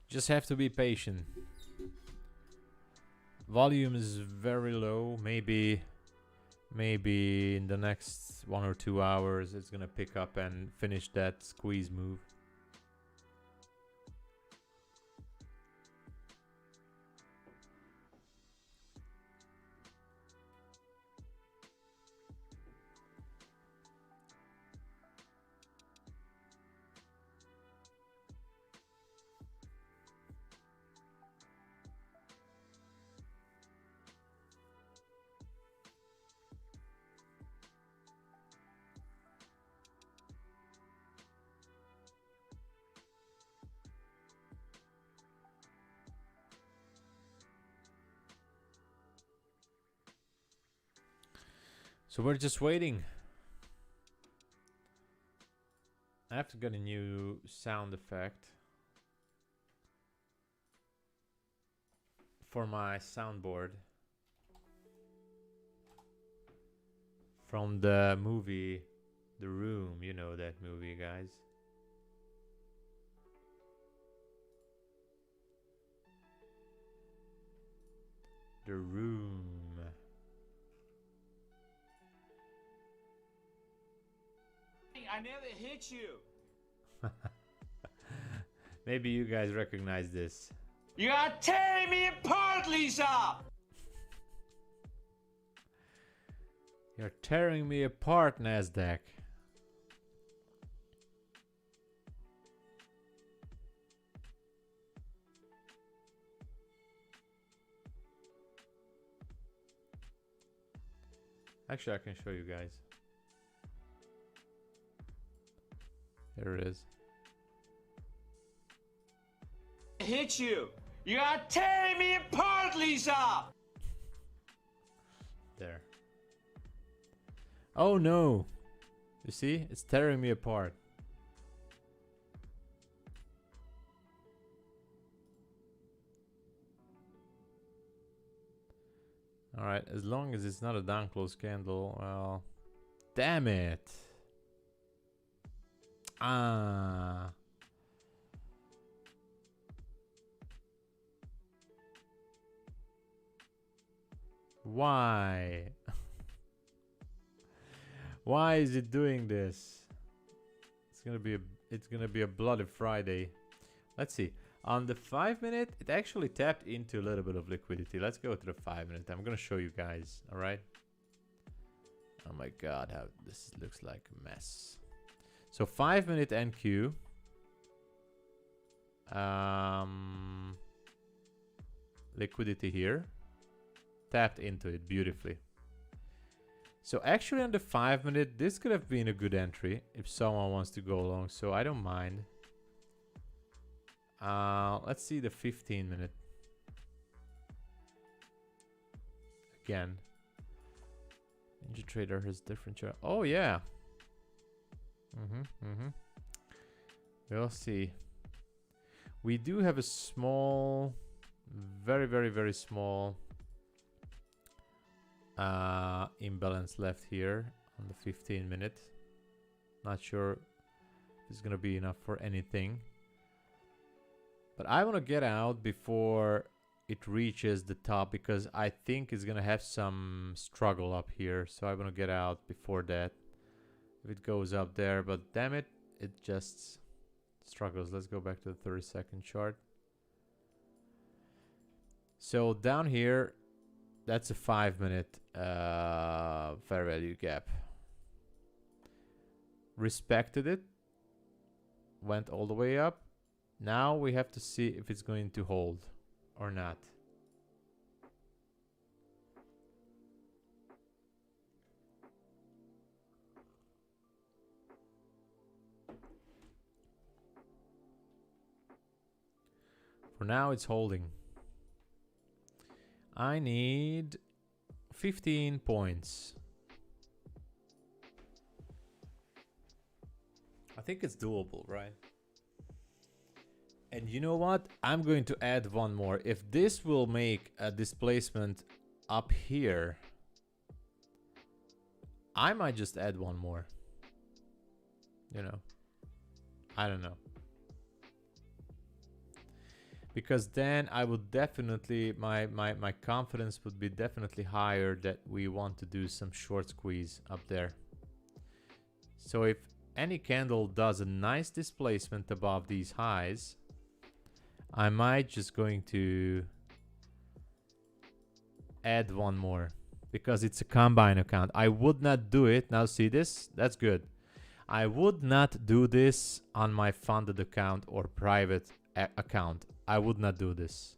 Just have to be patient. Volume is very low. Maybe in the next 1 or 2 hours it's gonna pick up and finish that squeeze move. So we're just waiting. I have to get a new sound effect for my soundboard from the movie The Room. You know that movie, guys. The Room. I never hit you. Maybe you guys recognize this. You are tearing me apart, Lisa! You're tearing me apart, Nasdaq. Actually, I can show you guys. There it is. I hit you. You are tearing me apart, Lisa! There. Oh no! You see? It's tearing me apart. Alright, as long as it's not a down close candle, well... Damn it! Ah. Why? Why is it doing this? It's gonna be a bloody Friday. Let's see. On the 5 minute, it actually tapped into a little bit of liquidity. Let's go to the 5 minute. I'm gonna show you guys, alright? Oh my god, how this looks like a mess. So 5 minute NQ. Liquidity here. Tapped into it beautifully. So actually on the 5 minute, this could have been a good entry if someone wants to go along, so I don't mind. Let's see the 15 minute. Again. Ninja Trader has different chart. Oh yeah. We'll see. We do have a small, very small imbalance left here on the 15 minute. Not sure if it's gonna be enough for anything. But I want to get out before it reaches the top because I think it's gonna have some struggle up here. So I want to get out before that. If it goes up there, but damn it, it just struggles. Let's go back to the 30-second chart. So down here, that's a 5-minute fair value gap. Respected it. Went all the way up. Now we have to see if it's going to hold or not. For now, it's holding. I need 15 points. I think it's doable, right? And you know what? I'm going to add one more. If this will make a displacement up here, I might just add one more. You know, I don't know. Because then I would definitely, my confidence would be definitely higher that we want to do some short squeeze up there. So if any candle does a nice displacement above these highs, I might just going to add one more because it's a combine account. I would not do it. Now see this? That's good. I would not do this on my funded account or private account. I would not do this.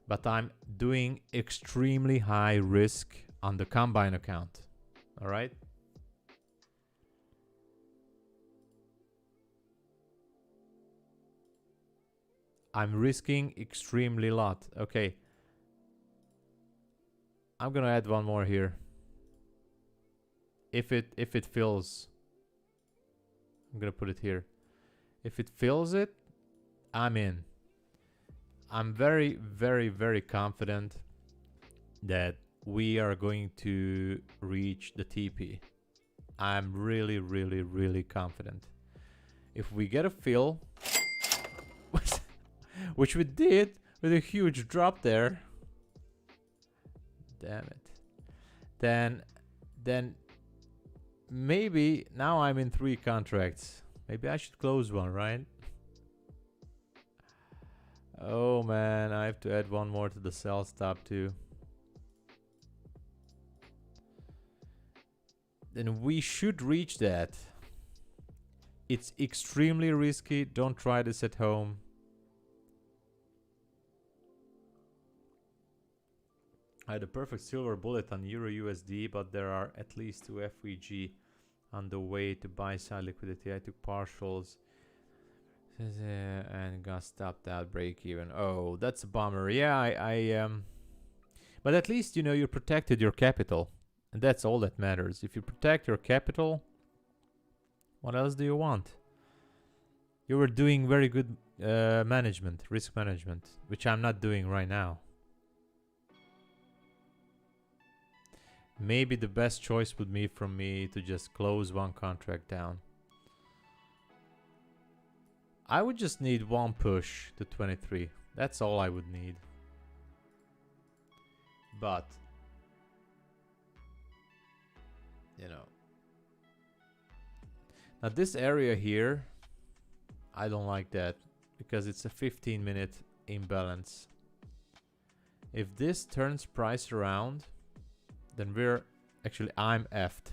But I'm doing extremely high risk on the combine account. All right? I'm risking extremely lot. Okay. I'm gonna add one more here. If it fills, I'm gonna put it here. If it fills it, I'm in. I'm very, very, very confident that we are going to reach the TP. I'm really, really, really confident. If we get a fill, which we did with a huge drop there, damn it, then maybe now I'm in 3 contracts. Maybe I should close one, right? Oh man, I have to add one more to the sell stop too. Then we should reach that. It's extremely risky. Don't try this at home. I had a perfect silver bullet on Euro USD, but there are at least 2 FVG on the way to buy side liquidity. I took partials and got stopped out break even. Oh, that's a bummer. Yeah, but at least you know you protected your capital, and that's all that matters. If you protect your capital, what else do you want? You were doing very good management, risk management, which I'm not doing right now. Maybe the best choice would be from me to just close one contract down. I would just need one push to 23. That's all I would need. But, you know. Now this area here, I don't like that because it's a 15-minute imbalance. If this turns price around, then we're actually, I'm effed.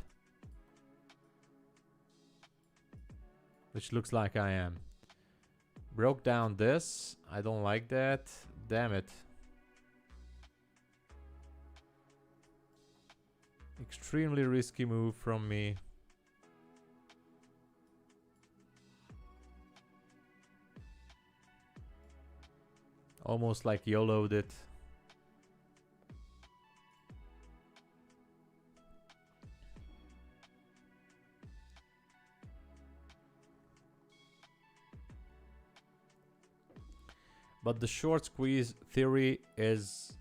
Which looks like I am. Broke down this. I don't like that. Damn it. Extremely risky move from me. Almost like YOLO'd it. But the short squeeze theory is,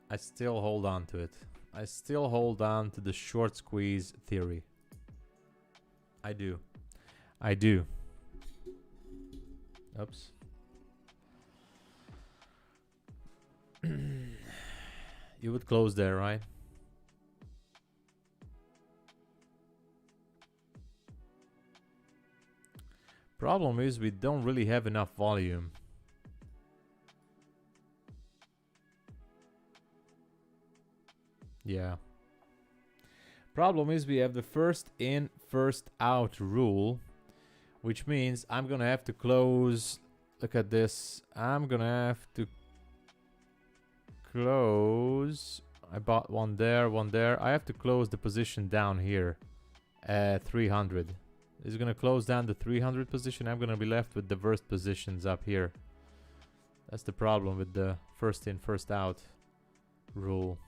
I still hold on to it. I still hold on to the short squeeze theory. I do. I do. Oops. You would close there, right? Problem is we don't really have enough volume. Yeah. Problem is we have the first in, first out rule, which means I'm gonna have to close. Look at this. I'm gonna have to close. I bought one there, one there. I have to close the position down here at 300. It's gonna close down the 300 position. I'm gonna be left with the worst positions up here. That's the problem with the first in, first out rule.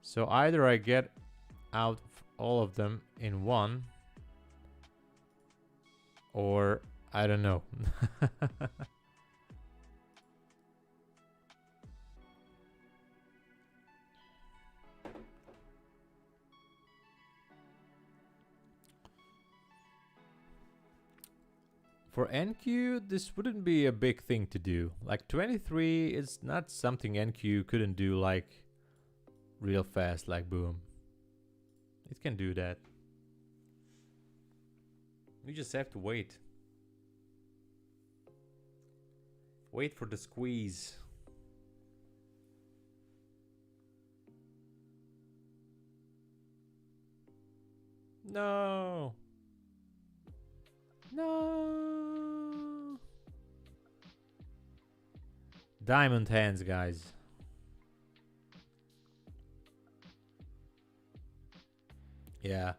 So either I get out all of them in one, or I don't know. For NQ, this wouldn't be a big thing to do. Like 23 is not something NQ couldn't do like real fast, like boom. It can do that. You just have to wait. Wait for the squeeze. No. No. Diamond hands, guys. Yeah.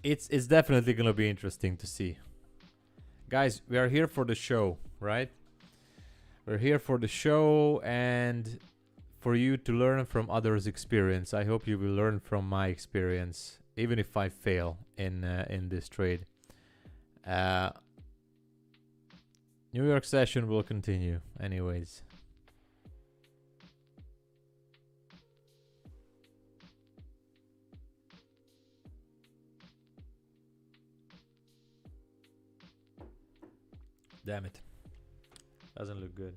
It's definitely gonna be interesting to see. Guys, we are here for the show, right? We're here for the show and for you to learn from others' experience. I hope you will learn from my experience, even if I fail in this trade. New York session will continue anyways. Damn it. Doesn't look good.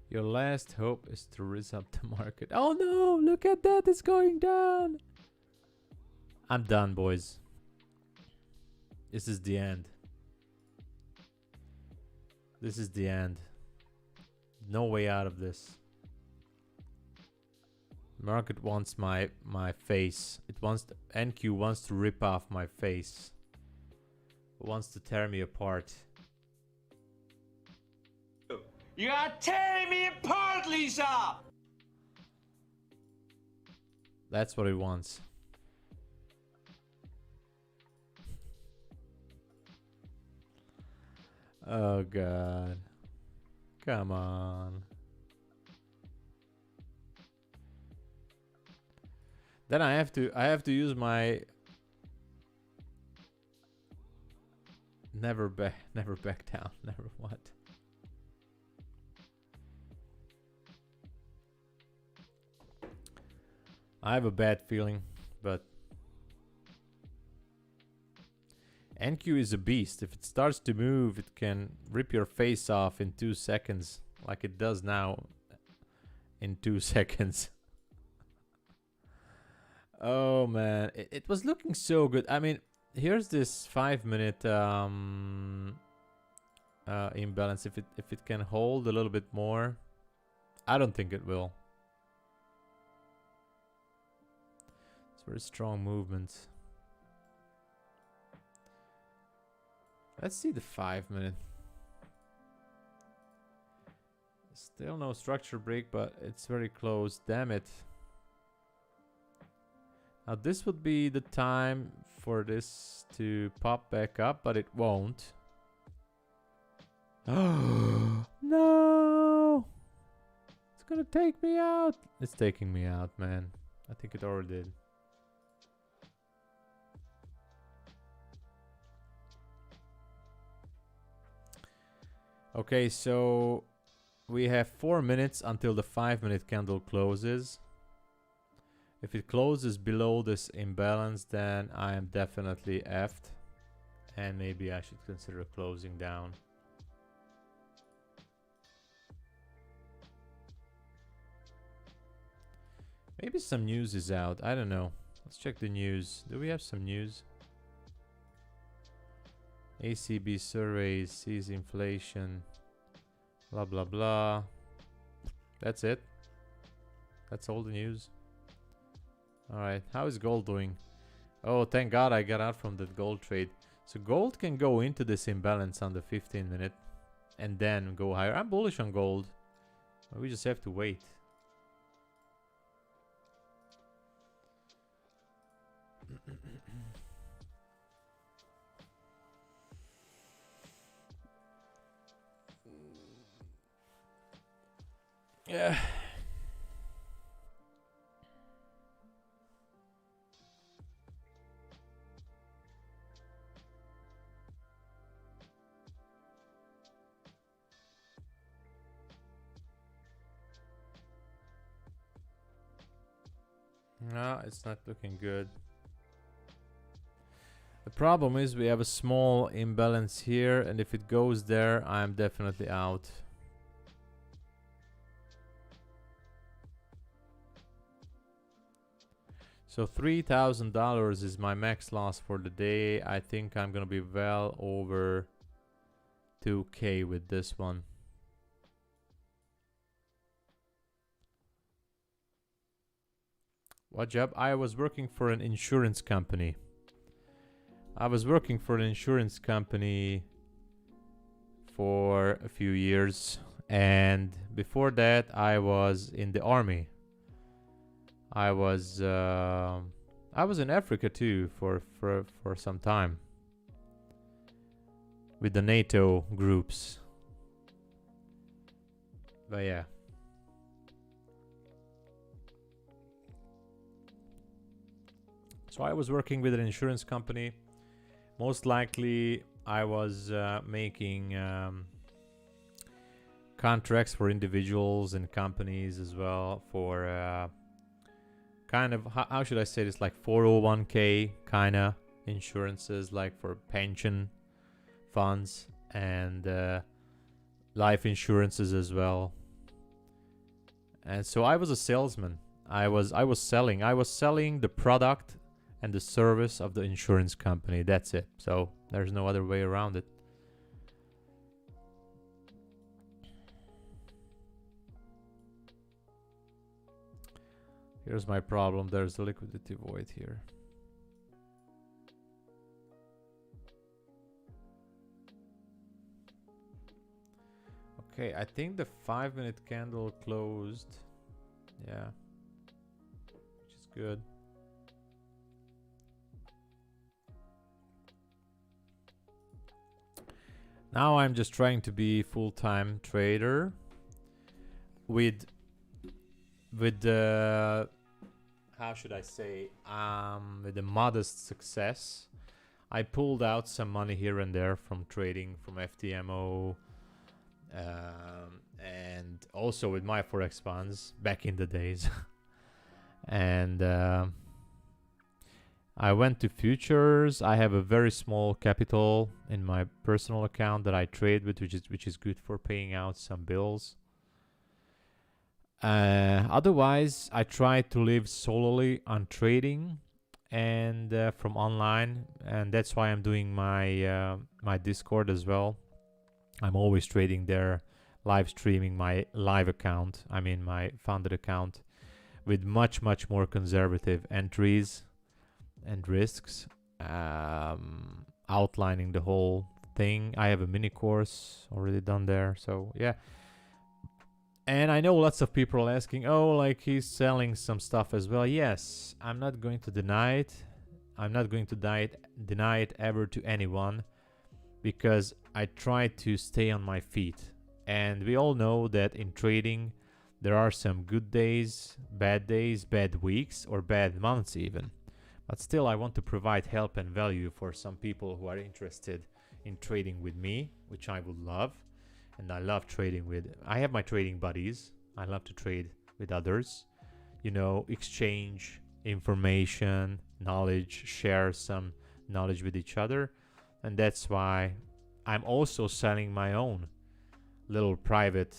Your last hope is to raise up the market. Oh no, look at that, it's going down. I'm done, boys. This is the end. This is the end. No way out of this. Market wants my face. It wants to, NQ wants to rip off my face. It wants to tear me apart. You are tearing me apart, Lisa! That's what it wants. Oh god. Come on. Then I have to use my never back down, never what? I have a bad feeling, but NQ is a beast. If it starts to move, it can rip your face off in 2 seconds, like it does now in 2 seconds. Oh man, it was looking so good. I mean, here's this 5-minute imbalance. If it can hold a little bit more, I don't think it will. It's very strong movement. Let's see the 5-minute. Still no structure break, but it's very close. Damn it. Now this would be the time for this to pop back up, but it won't. Oh no! It's gonna take me out. It's taking me out, man. I think it already did. Okay, so We have 4 minutes until the 5-minute candle closes. If it closes below this imbalance, then I am definitely effed. And maybe I should consider closing down. Maybe some news is out. I don't know. Let's check the news. Do we have some news? ACB surveys, sees inflation, blah blah blah. That's it. That's all the news. Alright, how is gold doing? Oh, thank God I got out from that gold trade. So gold can go into this imbalance on the 15-minute and then go higher. I'm bullish on gold. We just have to wait. Yeah. No, it's not looking good. The problem is we have a small imbalance here, and if it goes there, I'm definitely out. So $3,000 is my max loss for the day. I think I'm gonna be well over 2K with this one. What job? I was working for an insurance company. For a few years, and before that I was in the army. I was in Africa too for some time with the NATO groups. But yeah. So I was working with an insurance company. Most likely I was making contracts for individuals and companies as well for kind of, how should I say this, like 401k kind of insurances, like for pension funds and life insurances as well. And so I was a salesman. I was selling the product and the service of the insurance company. That's it. So there's no other way around it. Here's my problem. There's a liquidity void here. Okay, I think the 5-minute candle closed. Yeah. Which is good. Now I'm just trying to be full-time trader with the, how should I say, with the modest success. I pulled out some money here and there from trading from FTMO, and also with my forex funds back in the days. And I went to futures. I have a very small capital in my personal account that I trade with, which is good for paying out some bills. Otherwise, I try to live solely on trading and from online, and that's why I'm doing my my Discord as well. I'm always trading there, live streaming my live account. I mean my founded account, with much more conservative entries and risks, outlining the whole thing. I have a mini course already done there, so yeah. And I know lots of people are asking, oh, like he's selling some stuff as well. Yes, I'm not going to deny it. I'm not going to deny it ever to anyone, because I try to stay on my feet. And we all know that in trading, there are some good days, bad weeks, or bad months even. But still, I want to provide help and value for some people who are interested in trading with me, which I would love. and I love trading with. I have my trading buddies. I love to trade with others. You know, exchange information, knowledge, share some knowledge with each other, and that's why I'm also selling my own little private,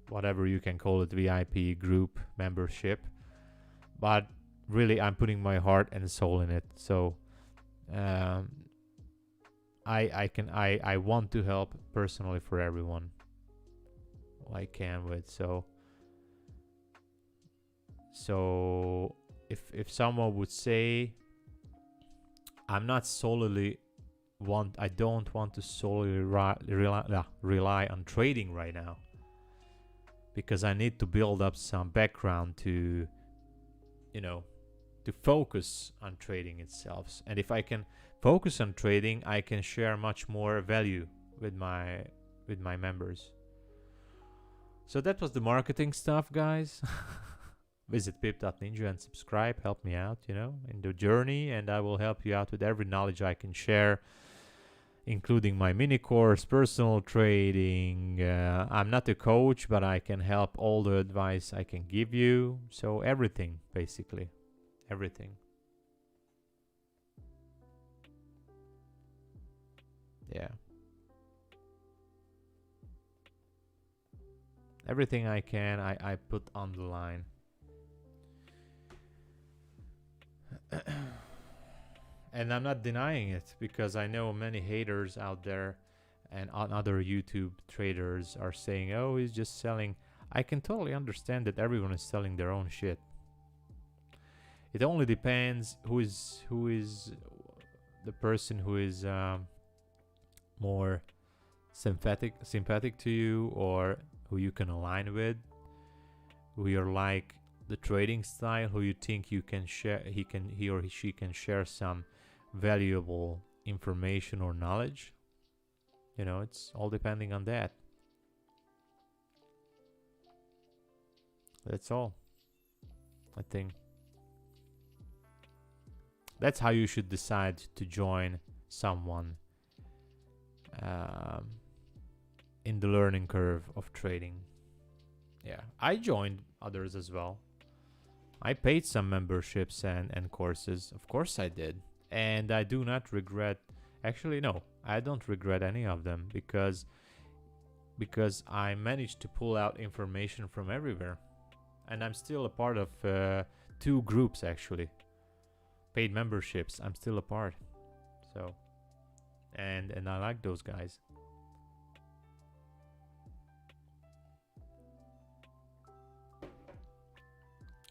whatever you can call it, VIP group membership. But really, I'm putting my heart and soul in it. So I want to help personally for everyone I can with. So if someone would say I don't want to solely rely on trading right now, because I need to build up some background to, you know, to focus on trading itself. And if I can focus on trading, I can share much more value with my members. So that was the marketing stuff, guys. Visit pip.ninja and subscribe. Help me out, you know, in the journey, and I will help you out with every knowledge I can share, including my mini course, personal trading. I'm not a coach, but I can help all the advice I can give you. So everything, basically. Everything. Yeah. Everything I can, I put on the line. And I'm not denying it, because I know many haters out there and other YouTube traders are saying, oh, he's just selling. I can totally understand that everyone is selling their own shit. It only depends who is the person who is more sympathetic to you, or who you can align with, who you're like the trading style, who you think you can share, he or she can share some valuable information or knowledge. You know, it's all depending on that. That's all. I think that's how you should decide to join someone in the learning curve of trading. Yeah, I joined others as well. I paid some memberships and courses. Of course I did. And I do not regret. Actually, no, I don't regret any of them, because I managed to pull out information from everywhere. And I'm still a part of 2 groups, actually. Paid memberships, I'm still a part. So, and I like those guys.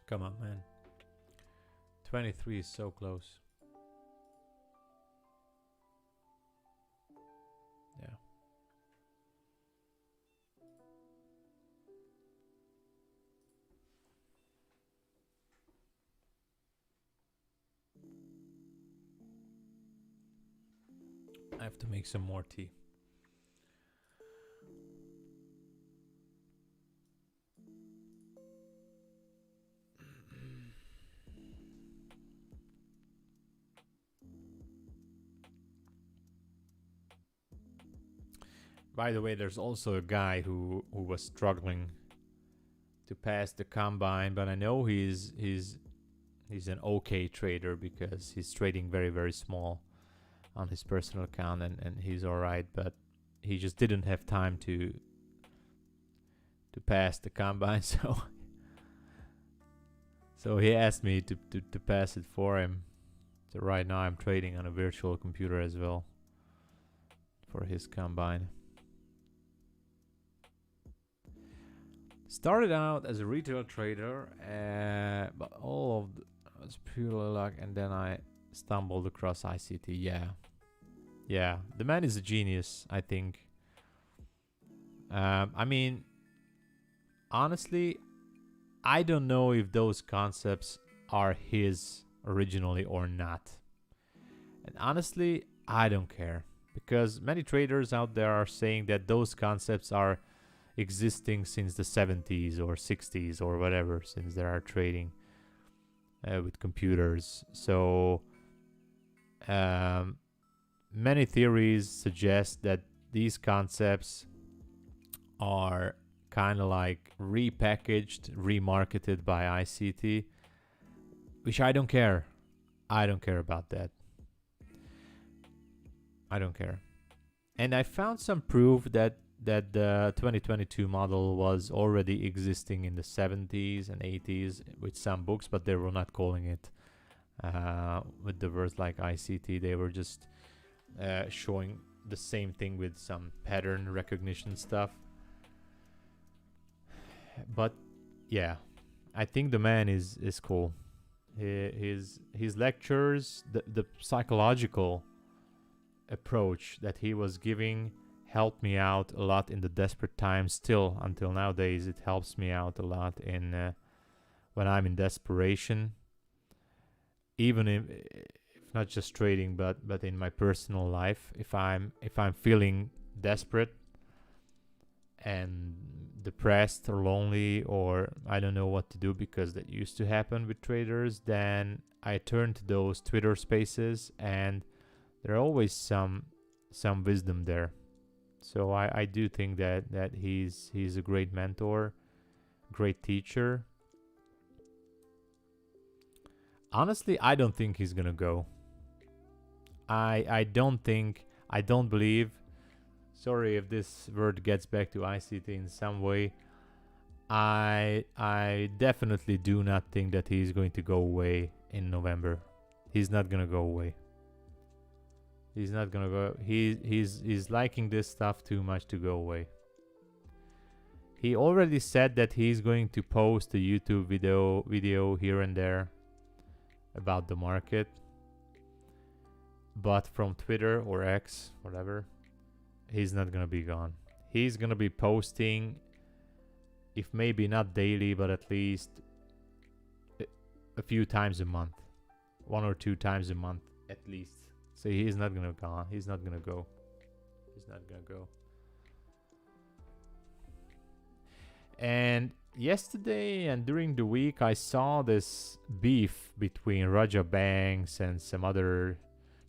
Come on, man. 23 is so close. Yeah. I have to make some more tea. By the way, there's also a guy who was struggling to pass the combine, but I know he's an okay trader, because he's trading very, very small on his personal account, and he's alright, but he just didn't have time to pass the combine, so he asked me to pass it for him. So right now I'm trading on a virtual computer as well for his combine. Started out as a retail trader, but all of it was pure luck, and then I stumbled across ICT. Yeah, the man is a genius, I think. I mean, honestly, I don't know if those concepts are his originally or not. And honestly, I don't care, because many traders out there are saying that those concepts are existing since the 70s or 60s or whatever, since they are trading with computers. So many theories suggest that these concepts are kind of like repackaged, remarketed by ICT, which I don't care. I don't care about that. I don't care. And I found some proof that the 2022 model was already existing in the 70s and 80s with some books, but they were not calling it with the words like ICT. They were just showing the same thing with some pattern recognition stuff. But yeah, I think the man is cool. His lectures, the psychological approach that he was giving helped me out a lot in the desperate times. Still, until nowadays, it helps me out a lot in when I'm in desperation. Even if not just trading, but in my personal life, if I'm feeling desperate and depressed or lonely, or I don't know what to do, because that used to happen with traders, then I turn to those Twitter spaces, and there are always some wisdom there. So I do think that he's a great mentor, great teacher. Honestly, I don't think he's gonna go. I don't believe. Sorry if this word gets back to ICT in some way. I definitely do not think that he's going to go away in November. He's not gonna go away. He's not gonna go. He's liking this stuff too much to go away. He already said that he's going to post a YouTube video here and there about the market, but from Twitter or X, whatever, he's not gonna be gone. He's gonna be posting, if maybe not daily, but at least a few times a month, 1 or 2 times a month at least. So he's not gonna go. He's not gonna go. He's not gonna go. And yesterday and during the week, I saw this beef between Raja Banks and some other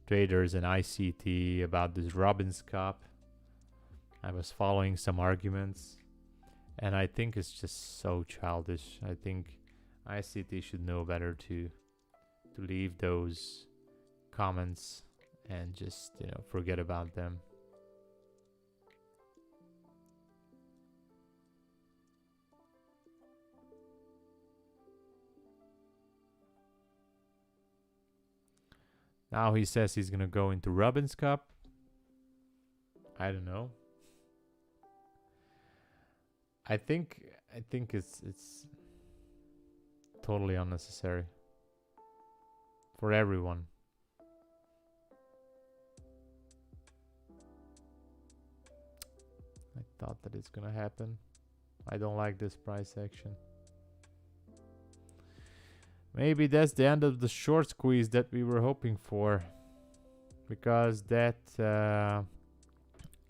traders and ICT about this Robbins Cup. I was following some arguments, and I think it's just so childish. I think ICT should know better to leave those comments and just, forget about them. Now he says he's gonna go into Robbins Cup. I don't know. I think it's totally unnecessary for everyone. I thought that it's gonna happen. I don't like this price action. Maybe that's the end of the short squeeze that we were hoping for, because that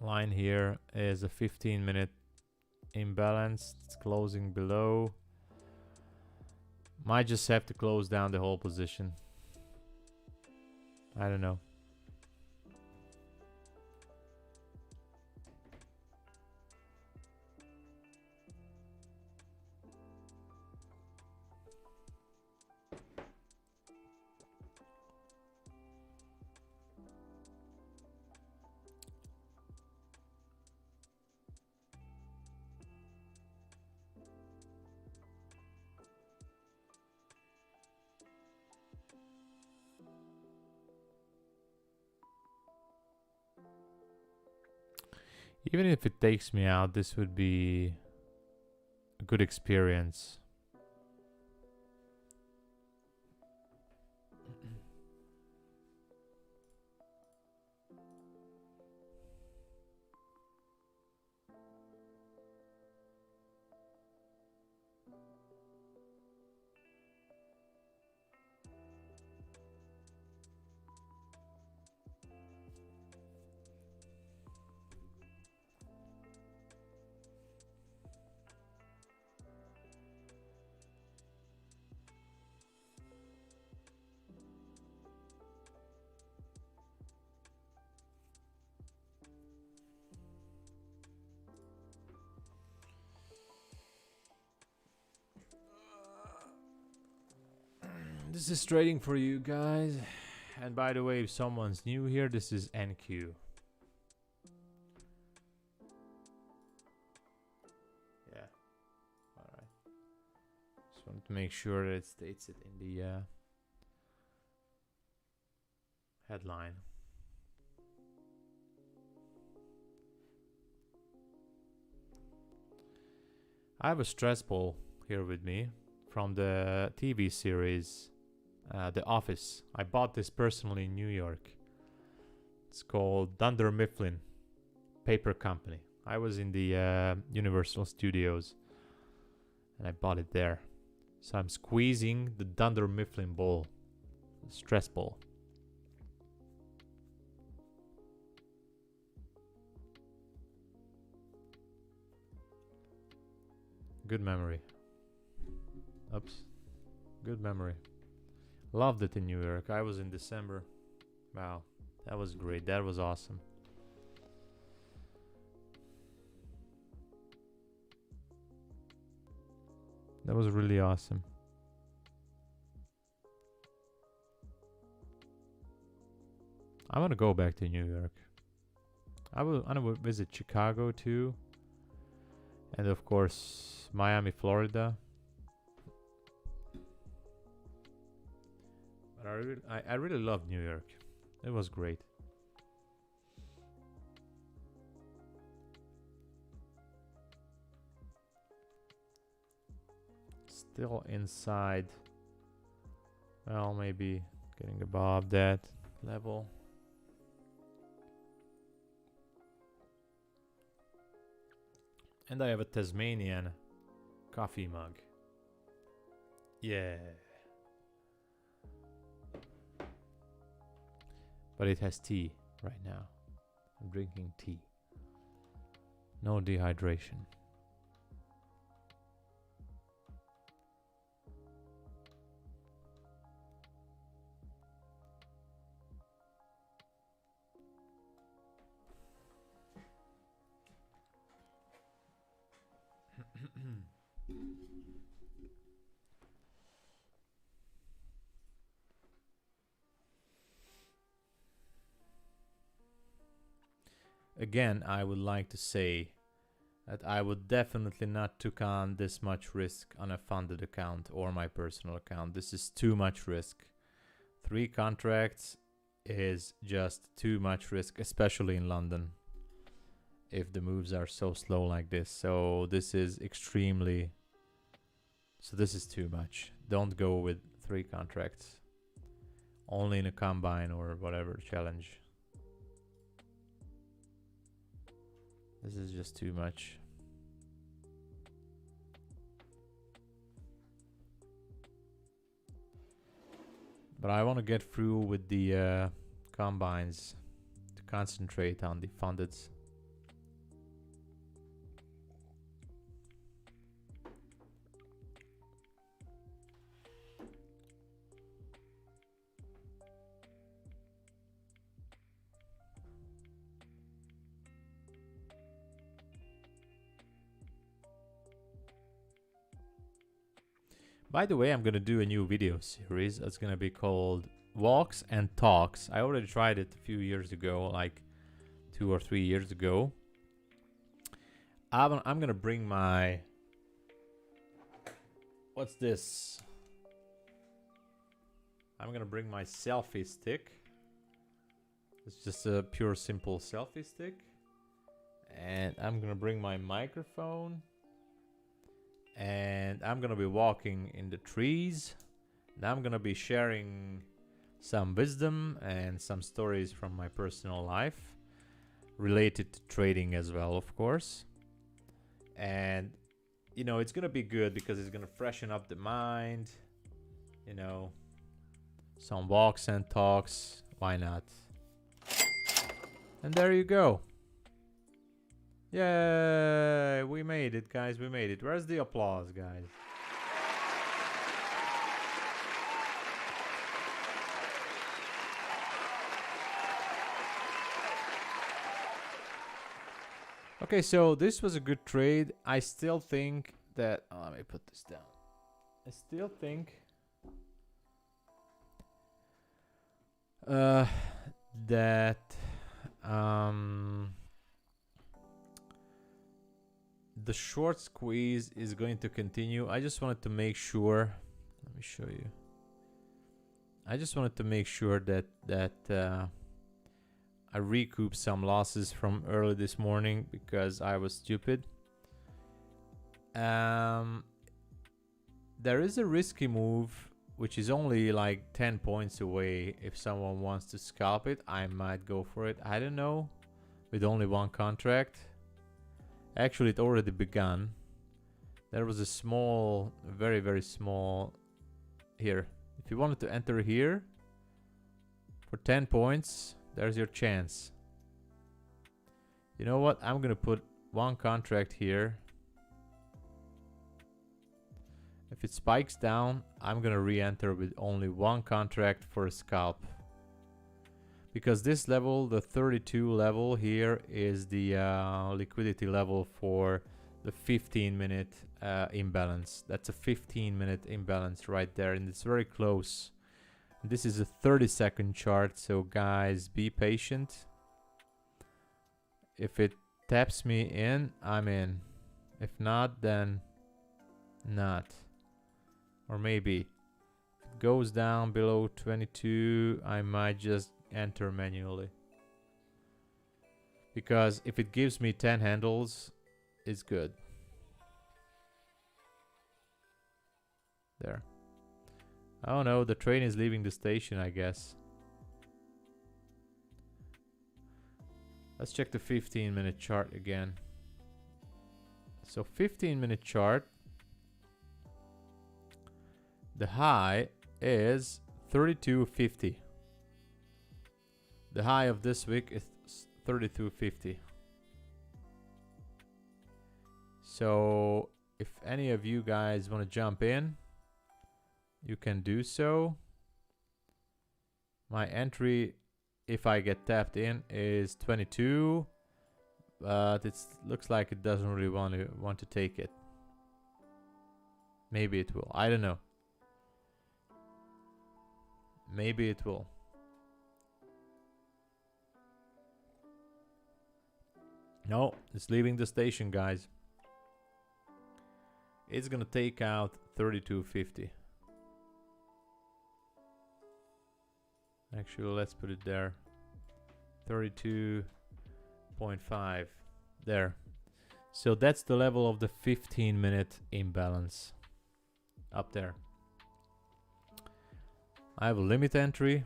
line here is a 15-minute imbalance. It's closing below. Might just have to close down the whole position. I don't know. Even if it takes me out, this would be a good experience. This is trading for you guys. And by the way, if someone's new here, this is NQ. Yeah. Alright. Just wanted to make sure that it states it in the headline. I have a stress ball here with me from the TV series The Office. I bought this personally in New York. It's called Dunder Mifflin Paper Company. I was in the Universal Studios and I bought it there. So I'm squeezing the Dunder Mifflin ball, the stress ball. Good memory. Oops. Good memory. Loved it in New York. I was in December. Wow. That was great. That was awesome. That was really awesome. I want to go back to New York. I will visit Chicago too. And of course, Miami, Florida. But I really loved New York. It was great. Still inside. Well, maybe getting above that level. And I have a Tasmanian coffee mug. Yeah. But it has tea right now. I'm drinking tea. No dehydration. Again, I would like to say that I would definitely not took on this much risk on a funded account or my personal account. This is too much risk. 3 contracts is just too much risk, especially in London, if the moves are so slow like this. So this is extremely... So this is too much. Don't go with 3 contracts. Only in a combine or whatever challenge. This is just too much. But I want to get through with the combines to concentrate on the fundeds. By the way, I'm gonna do a new video series. It's gonna be called Walks and Talks. I already tried it a few years ago, like 2 or 3 years ago. I'm gonna bring my... What's this? I'm gonna bring my selfie stick. It's just a pure simple selfie stick. And I'm gonna bring my microphone. And I'm gonna be walking in the trees. And I'm gonna be sharing some wisdom and some stories from my personal life related to trading as well, of course. And you know, it's gonna be good because it's gonna freshen up the mind. You know, some walks and talks, why not? And there you go. Yay, we made it, guys, we made it. Where's the applause, guys? Okay, so this was a good trade. I still think that... Oh, let me put this down. I still think Uh, that um, the short squeeze is going to continue. I just wanted to make sure. Let me show you. I just wanted to make sure that I recoup some losses from early this morning because I was stupid. There is a risky move which is only like 10 points away. If someone wants to scalp it, I might go for it. I don't know. With only one contract. Actually, it already begun. There was a small, very, very small here. If you wanted to enter here for 10 points, there's your chance. You know what? I'm gonna put one contract here. If it spikes down, I'm gonna re-enter with only one contract for a scalp. Because this level, the 32 level here, is the liquidity level for the 15-minute imbalance. That's a 15-minute imbalance right there, and it's very close. This is a 30-second chart, so guys, be patient. If it taps me in, I'm in. If not, then not. Or maybe if it goes down below 22, I might just enter manually. Because if it gives me 10 handles, it's good. There. Oh no, the train is leaving the station, I guess. Let's check the 15-minute chart again. So 15-minute chart. The high is 32.50. The high of this week is 32.50. So if any of you guys want to jump in, you can do so. My entry, if I get tapped in, is 22, but it looks like it doesn't really want to take it. Maybe it will. I don't know. Maybe it will. No, it's leaving the station, guys. It's gonna take out 32.50. Actually, let's put it there. 32.5. There. So that's the level of the 15-minute imbalance. Up there. I have a limit entry.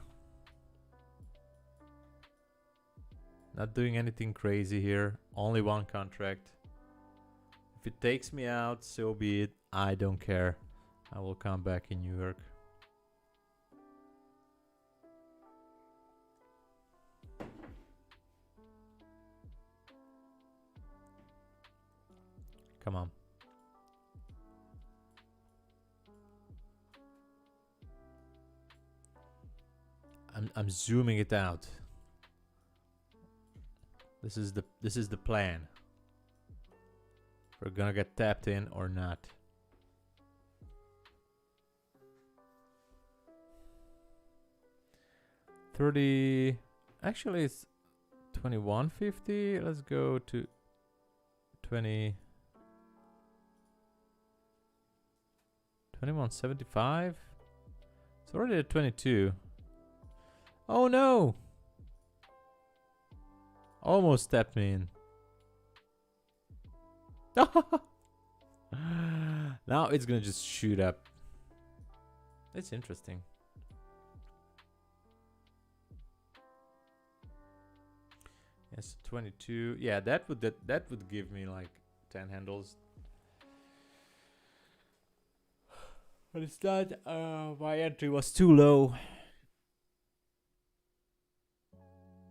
Not doing anything crazy here. Only one contract. If it takes me out, so be it. I don't care. I will come back in New York. Come on. I'm zooming it out. This is the plan. We're gonna get tapped in or not. Actually it's 21.50. Let's go to 21.75. It's already at 22. Oh no! Almost tapped me in. Now it's gonna just shoot up. It's interesting. Yes, 22. Yeah, that would give me like 10 handles. But instead, my entry was too low.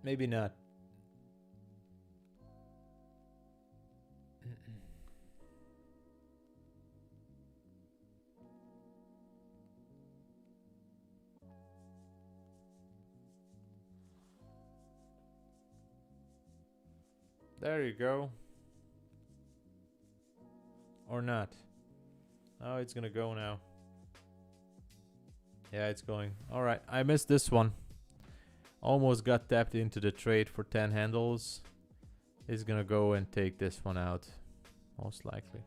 Maybe not. There you go. Or not. Oh, it's gonna go now. Yeah, it's going. Alright, I missed this one. Almost got tapped into the trade for 10 handles. He's gonna go and take this one out, most likely.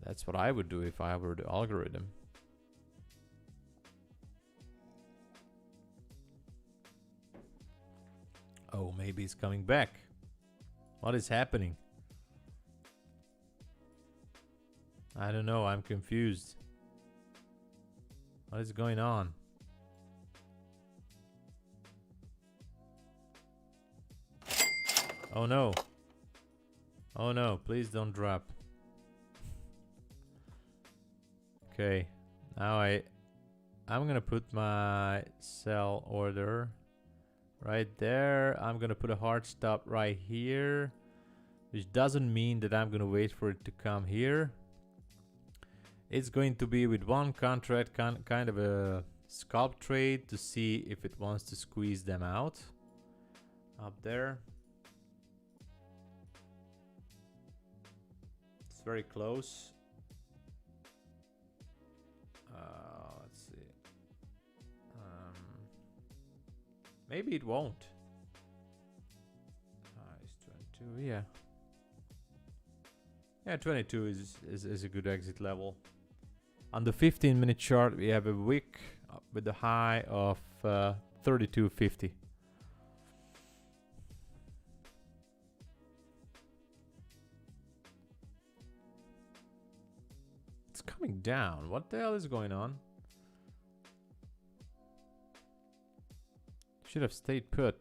That's what I would do if I were the algorithm. Oh, maybe he's coming back. What is happening? I don't know, I'm confused. What is going on? Oh no. Oh no, please don't drop. Okay, now I'm gonna put my sell order right there. I'm gonna put a hard stop right here, which doesn't mean that I'm gonna wait for it to come here. It's going to be with one contract, kind of a scalp trade to see if it wants to squeeze them out up there. It's very close. Let's see. Maybe it won't. It's 22, yeah. Yeah, 22 is a good exit level. On the 15-minute chart, we have a wick with a high of 32.50. It's coming down. What the hell is going on? Should have stayed put.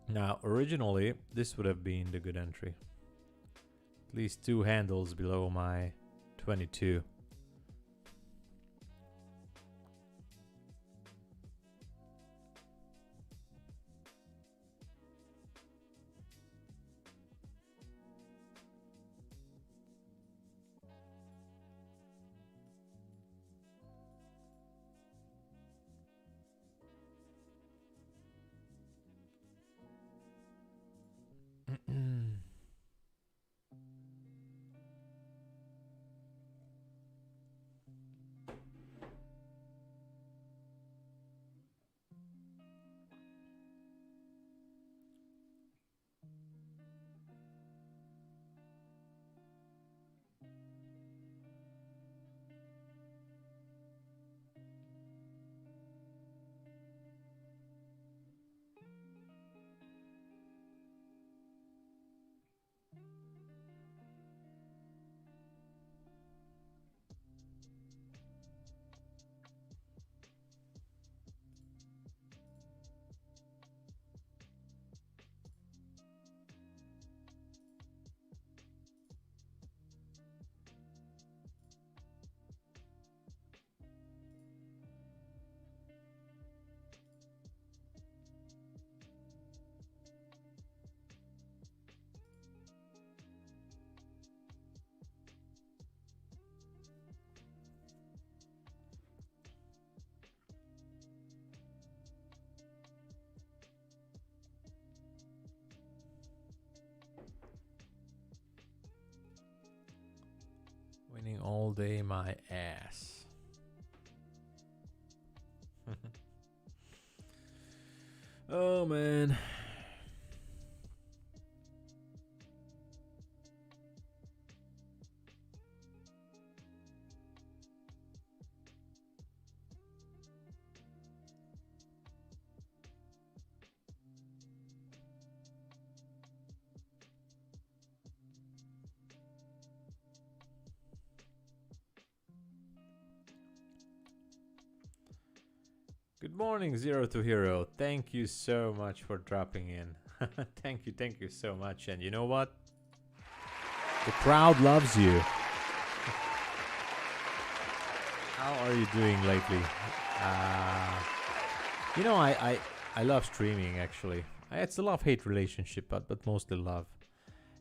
Now, originally, this would have been the good entry. At least 2 handles below my 22. Winning all day my ass. Oh man. Good morning, Zero to Hero. Thank you so much for dropping in. thank you so much. And you know what? The crowd loves you. How are you doing lately? You know, I love streaming actually. It's a love-hate relationship, but mostly love.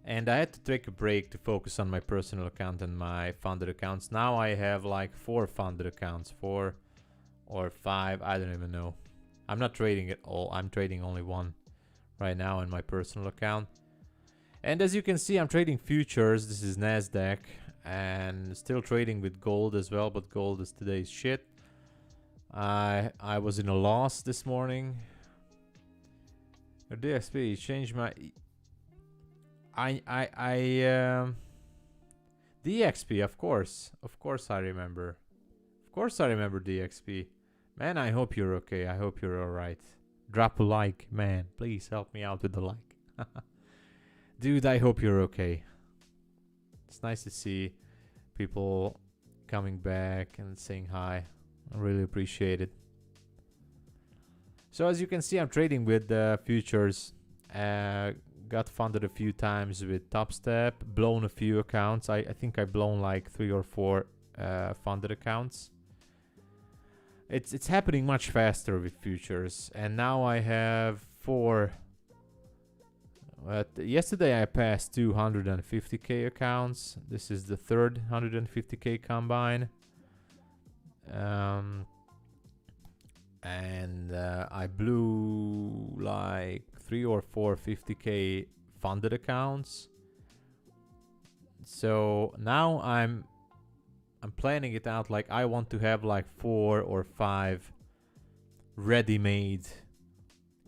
And I had to take a break to focus on my personal account and my funded accounts. Now I have like 4 funded accounts, 4 or 5, I don't even know. I'm not trading at all. I'm trading only one right now in my personal account. And as you can see, I'm trading futures. This is NASDAQ, and still trading with gold as well, but gold is today's shit. I was in a loss this morning. DXP changed my DXP, of course I remember. Of course I remember DXP. Man, I hope you're okay. I hope you're alright. Drop a like, man. Please help me out with the like. Dude, I hope you're okay. It's nice to see people coming back and saying hi. I really appreciate it. So as you can see, I'm trading with futures. Got funded a few times with Top Step. Blown a few accounts. I think I blown like 3 or 4 funded accounts. It's happening much faster with futures, and now I have 4. Yesterday I passed 250k accounts. This is the third 150k combine, and I blew like 3 or 4 50k funded accounts. So now I'm planning it out. Like, I want to have like 4 or 5 ready-made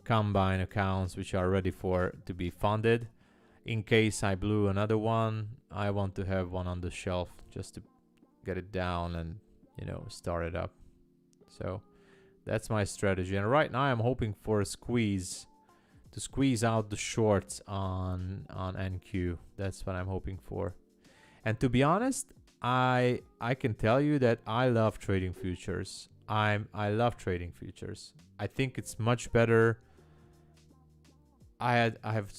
combine accounts which are ready to be funded. In case I blew another one, I want to have one on the shelf just to get it down and, you know, start it up. So that's my strategy. And right now I'm hoping for a squeeze, to squeeze out the shorts on NQ. That's what I'm hoping for. And to be honest, I can tell you that I love trading futures. I love trading futures. I think it's much better. I have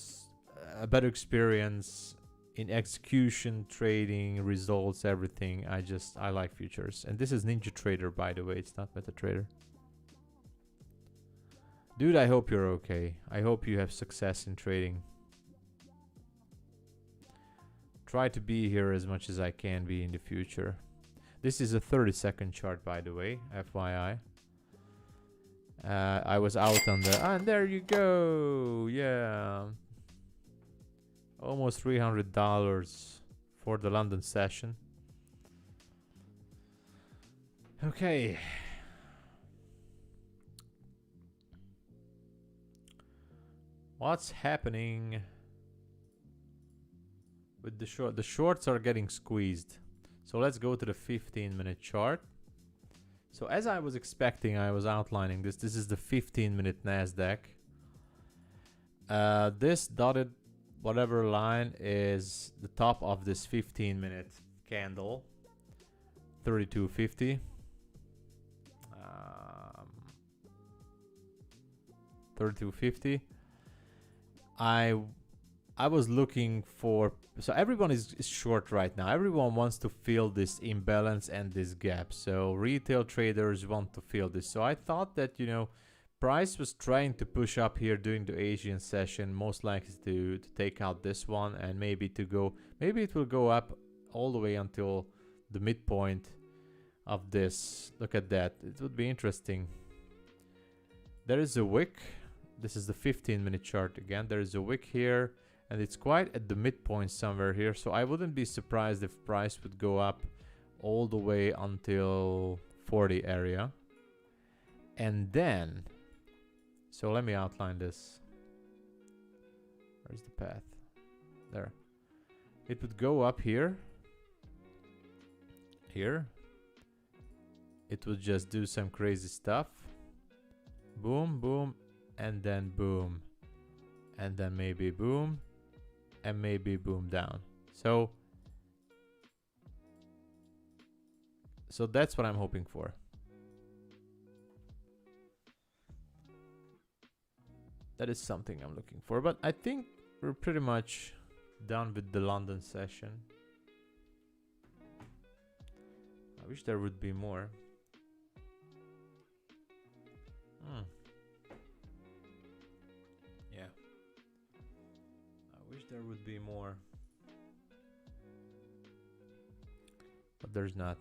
a better experience in execution, trading, results, everything. I like futures. And this is Ninja Trader, by the way. It's not MetaTrader. Dude, I hope you're okay. I hope you have success in trading. Try to be here as much as I can be in the future. This is a 30-second chart, by the way, FYI. I was out on the... and there you go! Yeah. Almost $300 for the London session. Okay. What's happening with the short? The shorts are getting squeezed. So let's go to the 15-minute chart. So as I was expecting, I was outlining this. This is the 15-minute NASDAQ. This dotted whatever line is the top of this 15-minute candle. 3250. 3250. I was looking for... So everyone is short right now. Everyone wants to fill this imbalance and this gap. So retail traders want to fill this. So I thought that, you know, price was trying to push up here during the Asian session, most likely to take out this one and maybe to go... Maybe it will go up all the way until the midpoint of this. Look at that. It would be interesting. There is a wick. This is the 15-minute chart again. There is a wick here, and it's quite at the midpoint somewhere here. So I wouldn't be surprised if price would go up all the way until 40 area. And then, so let me outline this. Where's the path? There. It would go up here. Here. It would just do some crazy stuff. Boom, boom. And then boom, and then maybe boom, and maybe boom down. So that's what I'm hoping for. That is something I'm looking for. But I think we're pretty much done with the London session. I wish there would be more. There would be more. but there's not.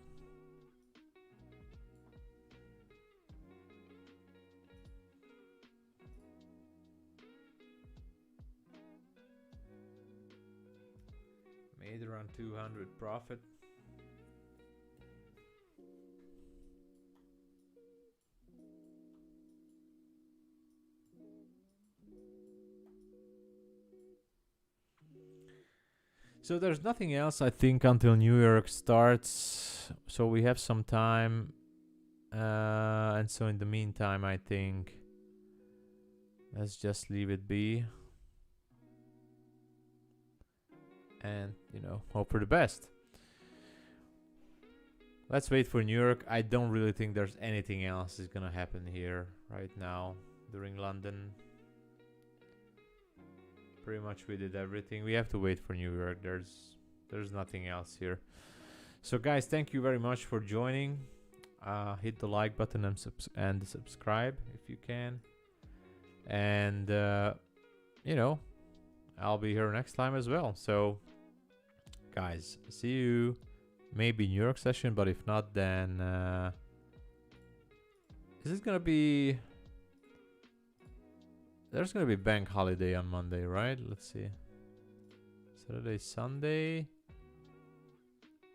Made around 200 profit. So there's nothing else, I think, until New York starts. So we have some time. And so in the meantime, I think let's just leave it be. And, you know, hope for the best. Let's wait for New York. I don't really think there's anything else is gonna happen here right now during London. Pretty much we did everything. We have to wait for New York. There's nothing else here. So guys, thank you very much for joining. Hit the like button and subscribe if you can. And you know, I'll be here next time as well. So guys, see you maybe New York session, but if not, then is it gonna be, there's gonna be bank holiday on Monday, right? Let's see. Saturday, Sunday.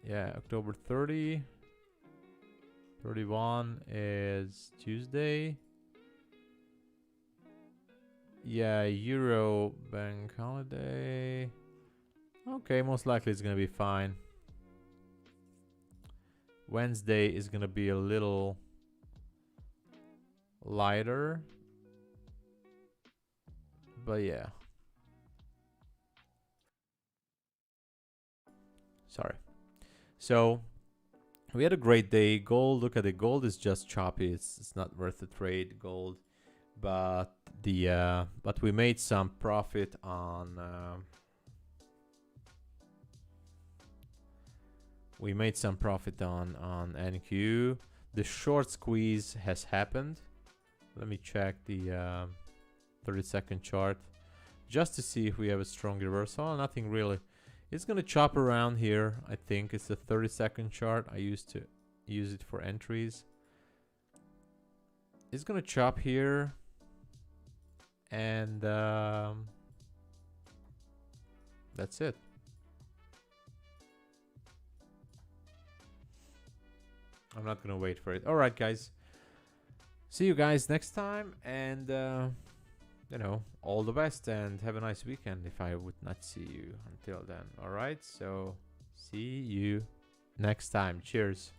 Yeah, October 30. 31 is Tuesday. Yeah, Euro bank holiday. Okay, most likely it's gonna be fine. Wednesday is gonna be a little lighter. But yeah. Sorry. So we had a great day. Gold, look at it. Gold is just choppy. It's not worth the trade, gold. But the but we made some profit on NQ. The short squeeze has happened. Let me check the 30-second chart just to see if we have a strong reversal. Nothing really. It's gonna chop around here. I think it's the 30-second chart. I used to use it for entries. It's gonna chop here, and that's it. I'm not gonna wait for it. All right, guys. See you guys next time, and you know, all the best, and have a nice weekend if I would not see you until then. All right, so see you next time. Cheers.